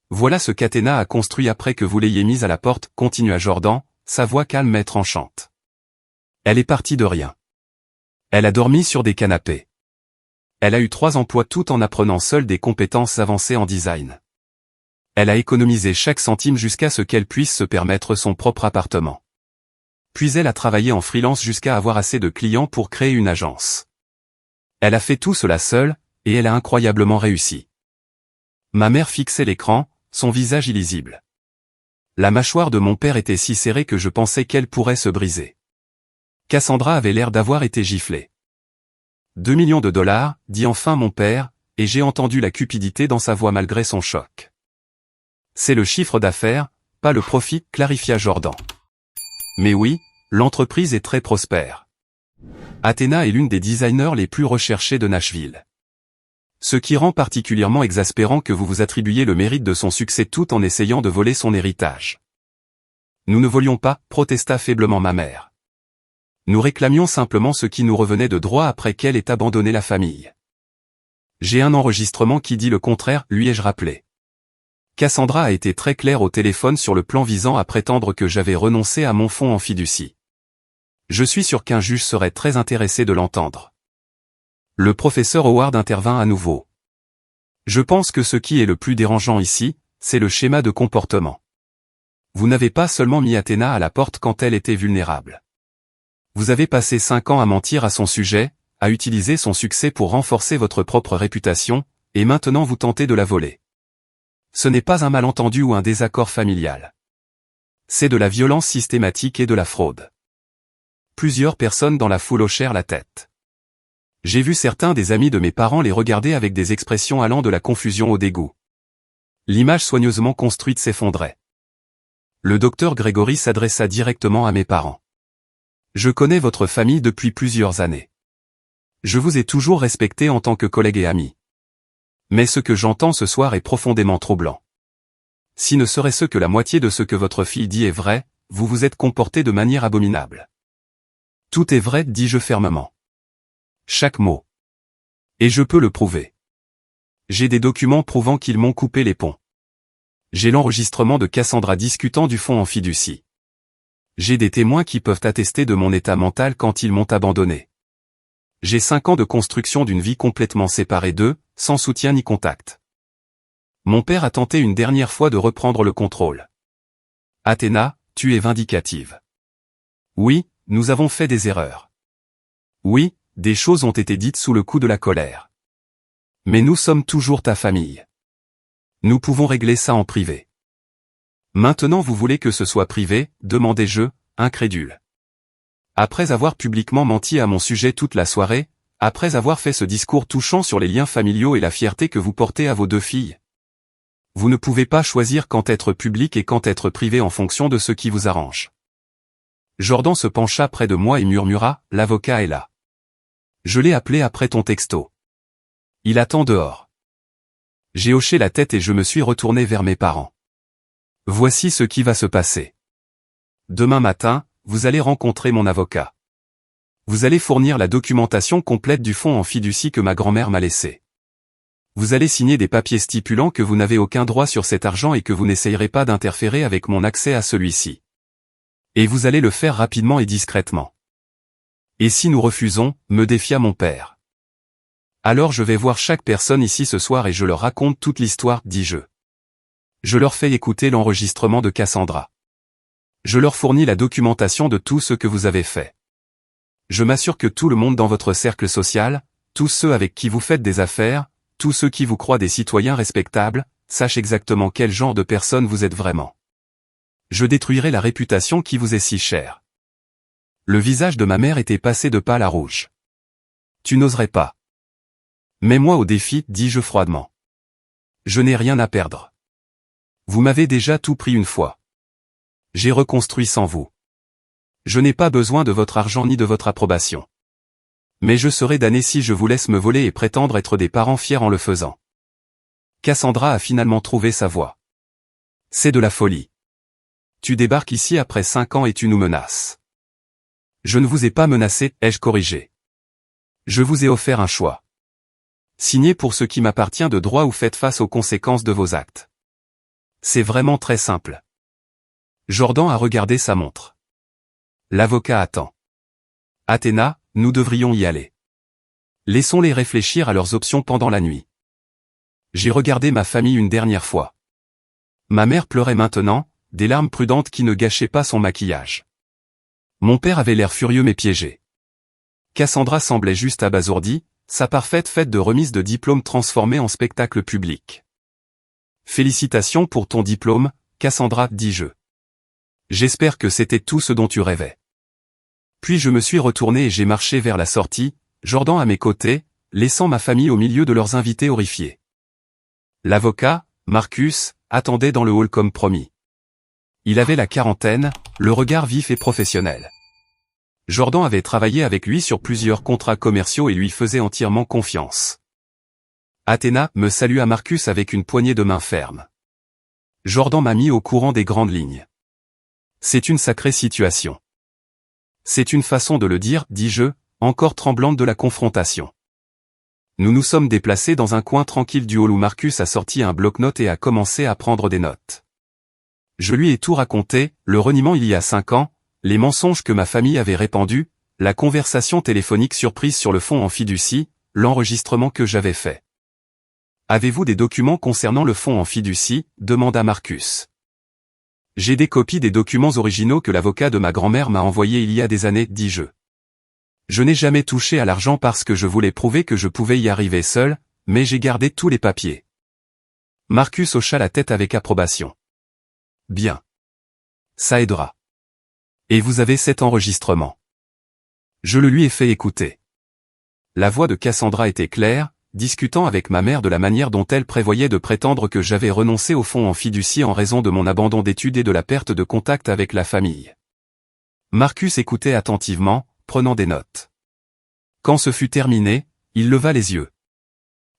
Voilà ce qu'Athéna a construit après que vous l'ayez mise à la porte, continua Jordan, sa voix calme mais tranchante. Elle est partie de rien. Elle a dormi sur des canapés. Elle a eu 3 emplois tout en apprenant seule des compétences avancées en design. Elle a économisé chaque centime jusqu'à ce qu'elle puisse se permettre son propre appartement. Puis elle a travaillé en freelance jusqu'à avoir assez de clients pour créer une agence. Elle a fait tout cela seule, et elle a incroyablement réussi. Ma mère fixait l'écran, son visage illisible. La mâchoire de mon père était si serrée que je pensais qu'elle pourrait se briser. Cassandra avait l'air d'avoir été giflée. 2 millions de dollars, dit enfin mon père, et j'ai entendu la cupidité dans sa voix malgré son choc. C'est le chiffre d'affaires, pas le profit, clarifia Jordan. Mais oui, l'entreprise est très prospère. Athéna est l'une des designers les plus recherchés de Nashville. Ce qui rend particulièrement exaspérant que vous vous attribuiez le mérite de son succès tout en essayant de voler son héritage. Nous ne volions pas, protesta faiblement ma mère. Nous réclamions simplement ce qui nous revenait de droit après qu'elle ait abandonné la famille. J'ai un enregistrement qui dit le contraire, lui ai-je rappelé. Cassandra a été très claire au téléphone sur le plan visant à prétendre que j'avais renoncé à mon fonds en fiducie. Je suis sûr qu'un juge serait très intéressé de l'entendre. Le professeur Howard intervint à nouveau. Je pense que ce qui est le plus dérangeant ici, c'est le schéma de comportement. Vous n'avez pas seulement mis Athéna à la porte quand elle était vulnérable. Vous avez passé 5 ans à mentir à son sujet, à utiliser son succès pour renforcer votre propre réputation, et maintenant vous tentez de la voler. Ce n'est pas un malentendu ou un désaccord familial. C'est de la violence systématique et de la fraude. Plusieurs personnes dans la foule hochèrent la tête. J'ai vu certains des amis de mes parents les regarder avec des expressions allant de la confusion au dégoût. L'image soigneusement construite s'effondrait. Le docteur Grégory s'adressa directement à mes parents. Je connais votre famille depuis plusieurs années. Je vous ai toujours respecté en tant que collègue et ami. Mais ce que j'entends ce soir est profondément troublant. Si ne serait-ce que la moitié de ce que votre fille dit est vrai, vous vous êtes comporté de manière abominable. Tout est vrai, dis-je fermement. Chaque mot. Et je peux le prouver. J'ai des documents prouvant qu'ils m'ont coupé les ponts. J'ai l'enregistrement de Cassandra discutant du fonds en fiducie. J'ai des témoins qui peuvent attester de mon état mental quand ils m'ont abandonné. J'ai 5 ans de construction d'une vie complètement séparée d'eux, sans soutien ni contact. Mon père a tenté une dernière fois de reprendre le contrôle. Athéna, tu es vindicative. Oui, nous avons fait des erreurs. Oui, des choses ont été dites sous le coup de la colère. Mais nous sommes toujours ta famille. Nous pouvons régler ça en privé. Maintenant vous voulez que ce soit privé, demandai-je, incrédule. Après avoir publiquement menti à mon sujet toute la soirée, après avoir fait ce discours touchant sur les liens familiaux et la fierté que vous portez à vos 2 filles. Vous ne pouvez pas choisir quand être public et quand être privé en fonction de ce qui vous arrange. Jordan se pencha près de moi et murmura, l'avocat est là. Je l'ai appelé après ton texto. Il attend dehors. J'ai hoché la tête et je me suis retourné vers mes parents. Voici ce qui va se passer. Demain matin, vous allez rencontrer mon avocat. Vous allez fournir la documentation complète du fonds en fiducie que ma grand-mère m'a laissé. Vous allez signer des papiers stipulant que vous n'avez aucun droit sur cet argent et que vous n'essayerez pas d'interférer avec mon accès à celui-ci. Et vous allez le faire rapidement et discrètement. Et si nous refusons, me défia mon père. Alors je vais voir chaque personne ici ce soir et je leur raconte toute l'histoire, dis-je. Je leur fais écouter l'enregistrement de Cassandra. Je leur fournis la documentation de tout ce que vous avez fait. Je m'assure que tout le monde dans votre cercle social, tous ceux avec qui vous faites des affaires, tous ceux qui vous croient des citoyens respectables, sachent exactement quel genre de personne vous êtes vraiment. Je détruirai la réputation qui vous est si chère. Le visage de ma mère était passé de pâle à rouge. Tu n'oserais pas. Mets-moi au défi, dis-je froidement. Je n'ai rien à perdre. Vous m'avez déjà tout pris une fois. J'ai reconstruit sans vous. Je n'ai pas besoin de votre argent ni de votre approbation. Mais je serai damné si je vous laisse me voler et prétendre être des parents fiers en le faisant. Cassandra a finalement trouvé sa voie. C'est de la folie. Tu débarques ici après 5 ans et tu nous menaces. Je ne vous ai pas menacé, ai-je corrigé. Je vous ai offert un choix. Signez pour ce qui m'appartient de droit ou faites face aux conséquences de vos actes. C'est vraiment très simple. Jordan a regardé sa montre. L'avocat attend. Athéna, nous devrions y aller. Laissons-les réfléchir à leurs options pendant la nuit. J'ai regardé ma famille une dernière fois. Ma mère pleurait maintenant, des larmes prudentes qui ne gâchaient pas son maquillage. Mon père avait l'air furieux mais piégé. Cassandra semblait juste abasourdie, sa parfaite fête de remise de diplôme transformée en spectacle public. Félicitations pour ton diplôme, Cassandra, dis-je. J'espère que c'était tout ce dont tu rêvais. Puis je me suis retourné et j'ai marché vers la sortie, Jordan à mes côtés, laissant ma famille au milieu de leurs invités horrifiés. L'avocat, Marcus, attendait dans le hall comme promis. Il avait la quarantaine, le regard vif et professionnel. Jordan avait travaillé avec lui sur plusieurs contrats commerciaux et lui faisait entièrement confiance. Athéna me salua Marcus avec une poignée de main ferme. Jordan m'a mis au courant des grandes lignes. C'est une sacrée situation. C'est une façon de le dire, dis-je, encore tremblante de la confrontation. Nous nous sommes déplacés dans un coin tranquille du hall où Marcus a sorti un bloc-notes et a commencé à prendre des notes. Je lui ai tout raconté, le reniement il y a 5 ans, les mensonges que ma famille avait répandus, la conversation téléphonique surprise sur le fonds en fiducie, l'enregistrement que j'avais fait. « Avez-vous des documents concernant le fonds en fiducie » demanda Marcus. « J'ai des copies des documents originaux que l'avocat de ma grand-mère m'a envoyés il y a des années, dis-je. Je n'ai jamais touché à l'argent parce que je voulais prouver que je pouvais y arriver seul, mais j'ai gardé tous les papiers. » Marcus hocha la tête avec approbation. « Bien. Ça aidera. Et vous avez cet enregistrement. » Je le lui ai fait écouter. La voix de Cassandra était claire, discutant avec ma mère de la manière dont elle prévoyait de prétendre que j'avais renoncé au fonds en fiducie en raison de mon abandon d'études et de la perte de contact avec la famille. Marcus écoutait attentivement, prenant des notes. Quand ce fut terminé, il leva les yeux.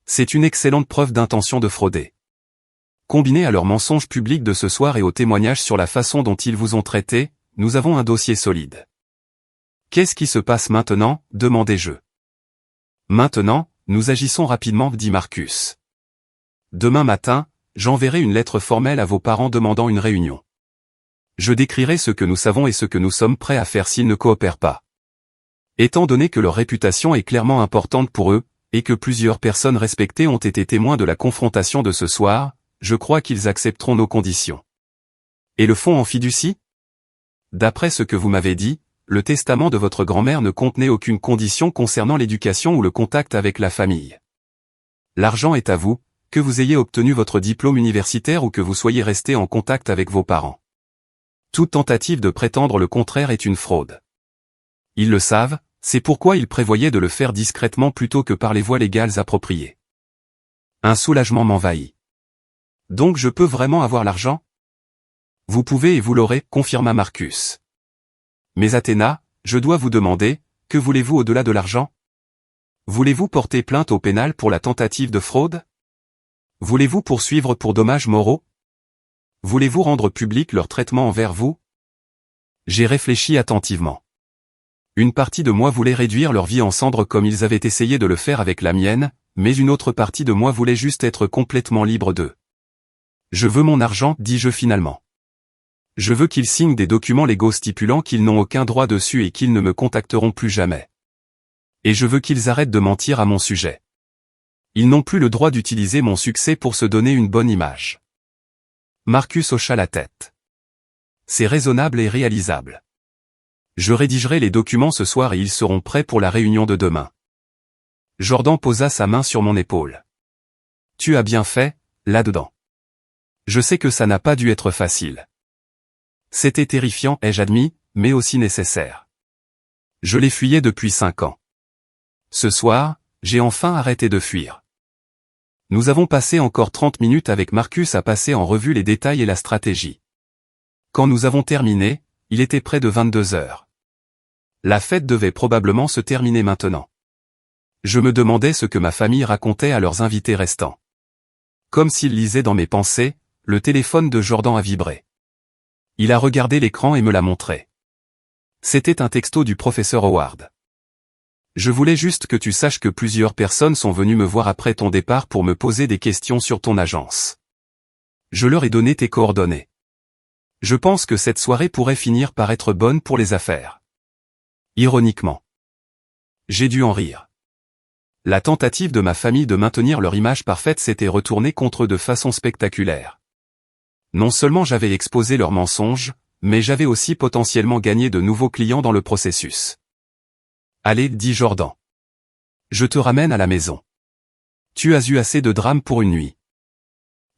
C'est une excellente preuve d'intention de frauder. Combiné à leurs mensonges publics de ce soir et aux témoignages sur la façon dont ils vous ont traité, nous avons un dossier solide. Qu'est-ce qui se passe maintenant, demandai-je. Maintenant, nous agissons rapidement, dit Marcus. Demain matin, j'enverrai une lettre formelle à vos parents demandant une réunion. Je décrirai ce que nous savons et ce que nous sommes prêts à faire s'ils ne coopèrent pas. Étant donné que leur réputation est clairement importante pour eux, et que plusieurs personnes respectées ont été témoins de la confrontation de ce soir, je crois qu'ils accepteront nos conditions. Et le fonds en fiducie ? D'après ce que vous m'avez dit, le testament de votre grand-mère ne contenait aucune condition concernant l'éducation ou le contact avec la famille. L'argent est à vous, que vous ayez obtenu votre diplôme universitaire ou que vous soyez resté en contact avec vos parents. Toute tentative de prétendre le contraire est une fraude. Ils le savent, c'est pourquoi ils prévoyaient de le faire discrètement plutôt que par les voies légales appropriées. Un soulagement m'envahit. Donc je peux vraiment avoir l'argent ? Vous pouvez et vous l'aurez, confirma Marcus. Mais Athéna, je dois vous demander, que voulez-vous au-delà de l'argent ? Voulez-vous porter plainte au pénal pour la tentative de fraude ? Voulez-vous poursuivre pour dommages moraux ? Voulez-vous rendre public leur traitement envers vous ? J'ai réfléchi attentivement. Une partie de moi voulait réduire leur vie en cendres comme ils avaient essayé de le faire avec la mienne, mais une autre partie de moi voulait juste être complètement libre d'eux. Je veux mon argent, dis-je finalement. Je veux qu'ils signent des documents légaux stipulant qu'ils n'ont aucun droit dessus et qu'ils ne me contacteront plus jamais. Et je veux qu'ils arrêtent de mentir à mon sujet. Ils n'ont plus le droit d'utiliser mon succès pour se donner une bonne image. Marcus hocha la tête. C'est raisonnable et réalisable. Je rédigerai les documents ce soir et ils seront prêts pour la réunion de demain. Jordan posa sa main sur mon épaule. Tu as bien fait, là-dedans. Je sais que ça n'a pas dû être facile. C'était terrifiant, ai-je admis, mais aussi nécessaire. Je les fuyais depuis 5 ans. Ce soir, j'ai enfin arrêté de fuir. Nous avons passé encore 30 minutes avec Marcus à passer en revue les détails et la stratégie. Quand nous avons terminé, il était près de 22 heures. La fête devait probablement se terminer maintenant. Je me demandais ce que ma famille racontait à leurs invités restants. Comme s'ils lisaient dans mes pensées, le téléphone de Jordan a vibré. Il a regardé l'écran et me l'a montré. C'était un texto du professeur Howard. Je voulais juste que tu saches que plusieurs personnes sont venues me voir après ton départ pour me poser des questions sur ton agence. Je leur ai donné tes coordonnées. Je pense que cette soirée pourrait finir par être bonne pour les affaires. Ironiquement. J'ai dû en rire. La tentative de ma famille de maintenir leur image parfaite s'était retournée contre eux de façon spectaculaire. Non seulement j'avais exposé leurs mensonges, mais j'avais aussi potentiellement gagné de nouveaux clients dans le processus. Allez, dit Jordan. Je te ramène à la maison. Tu as eu assez de drames pour une nuit.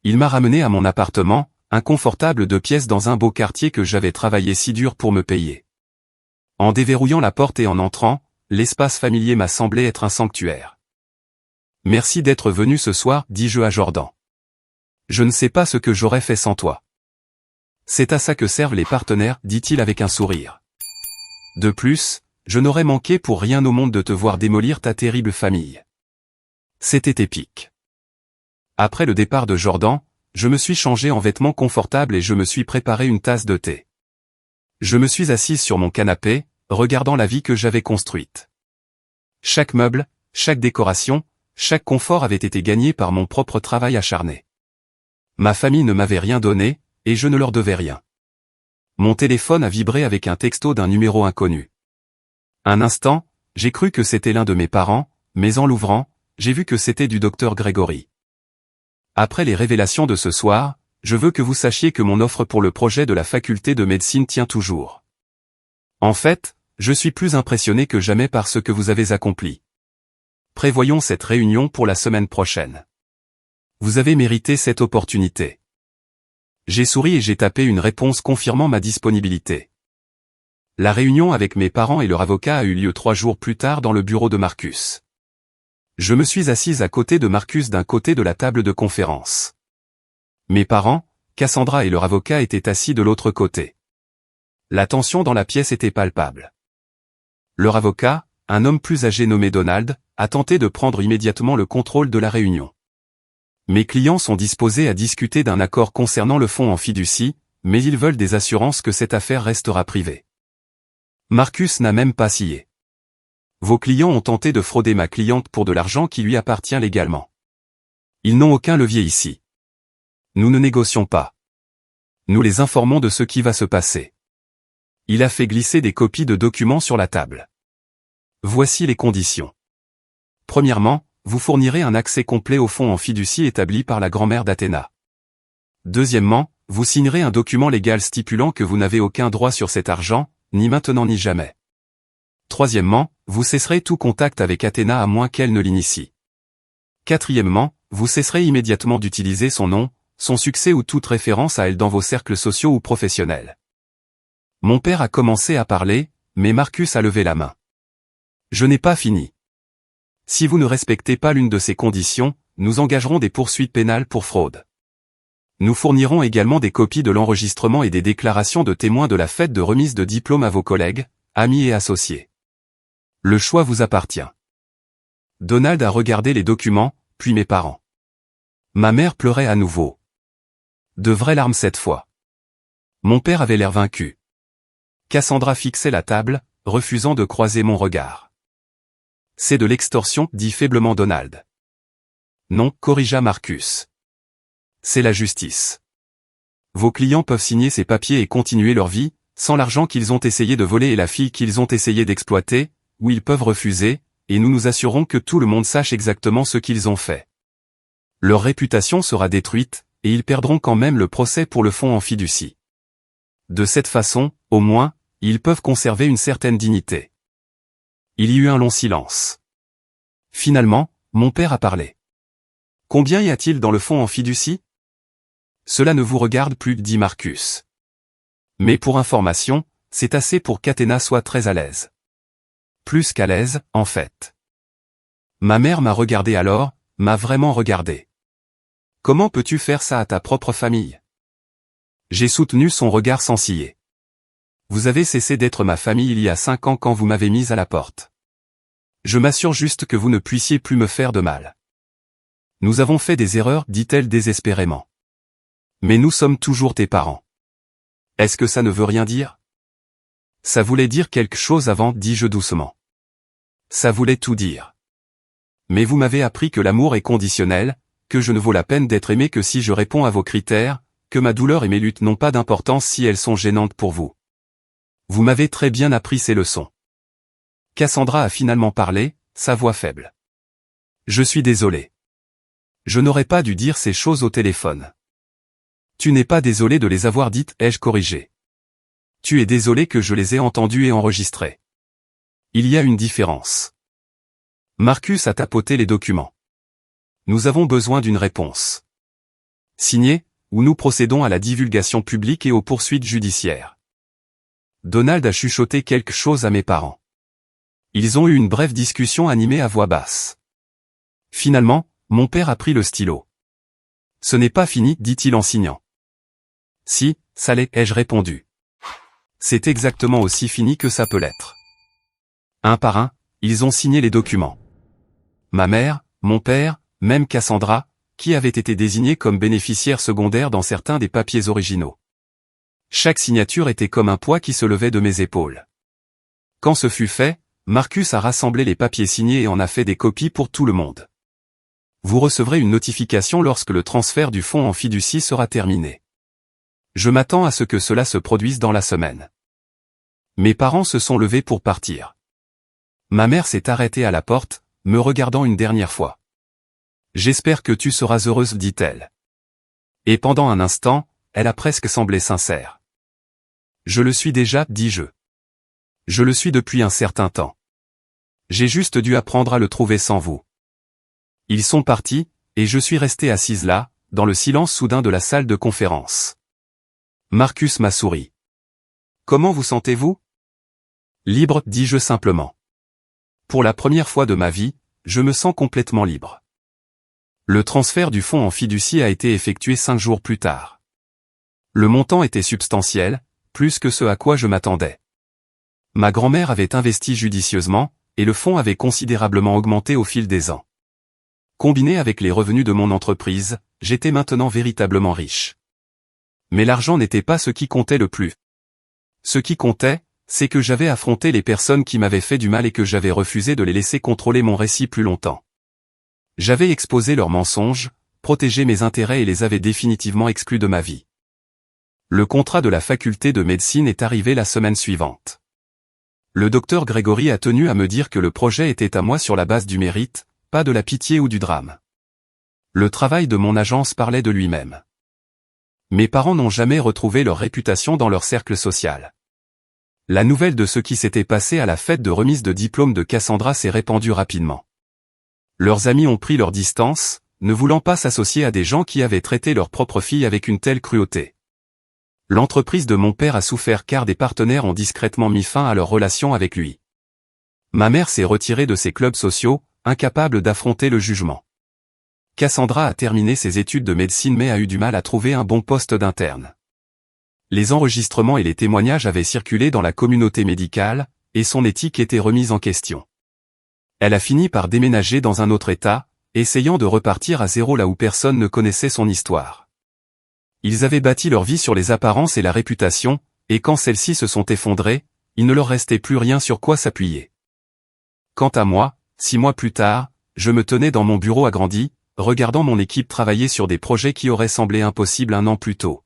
Il m'a ramené à mon appartement, inconfortable 2 pièces dans un beau quartier que j'avais travaillé si dur pour me payer. En déverrouillant la porte et en entrant, l'espace familier m'a semblé être un sanctuaire. Merci d'être venu ce soir, dis-je à Jordan. Je ne sais pas ce que j'aurais fait sans toi. C'est à ça que servent les partenaires, dit-il avec un sourire. De plus, je n'aurais manqué pour rien au monde de te voir démolir ta terrible famille. C'était épique. Après le départ de Jordan, je me suis changé en vêtements confortables et je me suis préparé une tasse de thé. Je me suis assise sur mon canapé, regardant la vie que j'avais construite. Chaque meuble, chaque décoration, chaque confort avait été gagné par mon propre travail acharné. Ma famille ne m'avait rien donné, et je ne leur devais rien. Mon téléphone a vibré avec un texto d'un numéro inconnu. Un instant, j'ai cru que c'était l'un de mes parents, mais en l'ouvrant, j'ai vu que c'était du docteur Grégory. Après les révélations de ce soir, je veux que vous sachiez que mon offre pour le projet de la faculté de médecine tient toujours. En fait, je suis plus impressionné que jamais par ce que vous avez accompli. Prévoyons cette réunion pour la semaine prochaine. Vous avez mérité cette opportunité. J'ai souri et j'ai tapé une réponse confirmant ma disponibilité. La réunion avec mes parents et leur avocat a eu lieu 3 jours plus tard dans le bureau de Marcus. Je me suis assise à côté de Marcus d'un côté de la table de conférence. Mes parents, Cassandra et leur avocat étaient assis de l'autre côté. La tension dans la pièce était palpable. Leur avocat, un homme plus âgé nommé Donald, a tenté de prendre immédiatement le contrôle de la réunion. Mes clients sont disposés à discuter d'un accord concernant le fonds en fiducie, mais ils veulent des assurances que cette affaire restera privée. Marcus n'a même pas scié. Vos clients ont tenté de frauder ma cliente pour de l'argent qui lui appartient légalement. Ils n'ont aucun levier ici. Nous ne négocions pas. Nous les informons de ce qui va se passer. Il a fait glisser des copies de documents sur la table. Voici les conditions. Premièrement, vous fournirez un accès complet au fonds en fiducie établi par la grand-mère d'Athéna. Deuxièmement, vous signerez un document légal stipulant que vous n'avez aucun droit sur cet argent, ni maintenant ni jamais. Troisièmement, vous cesserez tout contact avec Athéna à moins qu'elle ne l'initie. Quatrièmement, vous cesserez immédiatement d'utiliser son nom, son succès ou toute référence à elle dans vos cercles sociaux ou professionnels. Mon père a commencé à parler, mais Marcus a levé la main. Je n'ai pas fini. Si vous ne respectez pas l'une de ces conditions, nous engagerons des poursuites pénales pour fraude. Nous fournirons également des copies de l'enregistrement et des déclarations de témoins de la fête de remise de diplôme à vos collègues, amis et associés. Le choix vous appartient. Donald a regardé les documents, puis mes parents. Ma mère pleurait à nouveau. De vraies larmes cette fois. Mon père avait l'air vaincu. Cassandra fixait la table, refusant de croiser mon regard. C'est de l'extorsion, dit faiblement Donald. Non, corrigea Marcus. C'est la justice. Vos clients peuvent signer ces papiers et continuer leur vie, sans l'argent qu'ils ont essayé de voler et la fille qu'ils ont essayé d'exploiter, ou ils peuvent refuser, et nous nous assurons que tout le monde sache exactement ce qu'ils ont fait. Leur réputation sera détruite, et ils perdront quand même le procès pour le fonds en fiducie. De cette façon, au moins, ils peuvent conserver une certaine dignité. Il y eut un long silence. Finalement, mon père a parlé. Combien y a-t-il dans le fonds en fiducie? Cela ne vous regarde plus, dit Marcus. Mais pour information, c'est assez pour qu'Athéna soit très à l'aise. Plus qu'à l'aise, en fait. Ma mère m'a regardé alors, m'a vraiment regardé. Comment peux-tu faire ça à ta propre famille? J'ai soutenu son regard sans ciller. Vous avez cessé d'être ma famille il y a 5 ans quand vous m'avez mise à la porte. Je m'assure juste que vous ne puissiez plus me faire de mal. Nous avons fait des erreurs, dit-elle désespérément. Mais nous sommes toujours tes parents. Est-ce que ça ne veut rien dire? Ça voulait dire quelque chose avant, dis-je doucement. Ça voulait tout dire. Mais vous m'avez appris que l'amour est conditionnel, que je ne vaux la peine d'être aimé que si je réponds à vos critères, que ma douleur et mes luttes n'ont pas d'importance si elles sont gênantes pour vous. Vous m'avez très bien appris ces leçons. Cassandra a finalement parlé, sa voix faible. Je suis désolé. Je n'aurais pas dû dire ces choses au téléphone. Tu n'es pas désolé de les avoir dites, ai-je corrigé. Tu es désolé que je les ai entendues et enregistrées. Il y a une différence. Marcus a tapoté les documents. Nous avons besoin d'une réponse. Signée, ou nous procédons à la divulgation publique et aux poursuites judiciaires. Donald a chuchoté quelque chose à mes parents. Ils ont eu une brève discussion animée à voix basse. Finalement, mon père a pris le stylo. Ce n'est pas fini, dit-il en signant. Si, ça l'est, ai-je répondu. C'est exactement aussi fini que ça peut l'être. Un par un, ils ont signé les documents. Ma mère, mon père, même Cassandra, qui avait été désignée comme bénéficiaire secondaire dans certains des papiers originaux. Chaque signature était comme un poids qui se levait de mes épaules. Quand ce fut fait, Marcus a rassemblé les papiers signés et en a fait des copies pour tout le monde. Vous recevrez une notification lorsque le transfert du fonds en fiducie sera terminé. Je m'attends à ce que cela se produise dans la semaine. Mes parents se sont levés pour partir. Ma mère s'est arrêtée à la porte, me regardant une dernière fois. J'espère que tu seras heureuse, dit-elle. Et pendant un instant, elle a presque semblé sincère. Je le suis déjà, dis-je. Je le suis depuis un certain temps. J'ai juste dû apprendre à le trouver sans vous. Ils sont partis, et je suis restée assise là, dans le silence soudain de la salle de conférence. Marcus m'a souri. Comment vous sentez-vous? Libre, dis-je simplement. Pour la première fois de ma vie, je me sens complètement libre. Le transfert du fonds en fiducie a été effectué 5 jours plus tard. Le montant était substantiel, plus que ce à quoi je m'attendais. Ma grand-mère avait investi judicieusement, et le fonds avait considérablement augmenté au fil des ans. Combiné avec les revenus de mon entreprise, j'étais maintenant véritablement riche. Mais l'argent n'était pas ce qui comptait le plus. Ce qui comptait, c'est que j'avais affronté les personnes qui m'avaient fait du mal et que j'avais refusé de les laisser contrôler mon récit plus longtemps. J'avais exposé leurs mensonges, protégé mes intérêts et les avais définitivement exclus de ma vie. Le contrat de la faculté de médecine est arrivé la semaine suivante. Le docteur Grégory a tenu à me dire que le projet était à moi sur la base du mérite, pas de la pitié ou du drame. Le travail de mon agence parlait de lui-même. Mes parents n'ont jamais retrouvé leur réputation dans leur cercle social. La nouvelle de ce qui s'était passé à la fête de remise de diplôme de Cassandra s'est répandue rapidement. Leurs amis ont pris leur distance, ne voulant pas s'associer à des gens qui avaient traité leur propre fille avec une telle cruauté. L'entreprise de mon père a souffert car des partenaires ont discrètement mis fin à leur relation avec lui. Ma mère s'est retirée de ses clubs sociaux, incapable d'affronter le jugement. Cassandra a terminé ses études de médecine mais a eu du mal à trouver un bon poste d'interne. Les enregistrements et les témoignages avaient circulé dans la communauté médicale, et son éthique était remise en question. Elle a fini par déménager dans un autre état, essayant de repartir à zéro là où personne ne connaissait son histoire. Ils avaient bâti leur vie sur les apparences et la réputation, et quand celles-ci se sont effondrées, il ne leur restait plus rien sur quoi s'appuyer. Quant à moi, 6 mois plus tard, je me tenais dans mon bureau agrandi, regardant mon équipe travailler sur des projets qui auraient semblé impossibles un an plus tôt.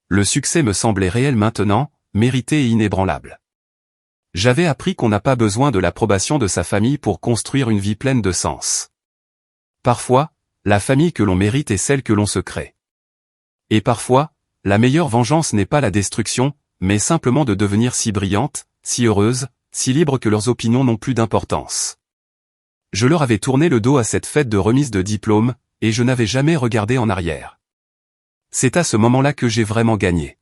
Le succès me semblait réel maintenant, mérité et inébranlable. J'avais appris qu'on n'a pas besoin de l'approbation de sa famille pour construire une vie pleine de sens. Parfois, la famille que l'on mérite est celle que l'on se crée. Et parfois, la meilleure vengeance n'est pas la destruction, mais simplement de devenir si brillante, si heureuse, si libre que leurs opinions n'ont plus d'importance. Je leur avais tourné le dos à cette fête de remise de diplôme, et je n'avais jamais regardé en arrière. C'est à ce moment-là que j'ai vraiment gagné.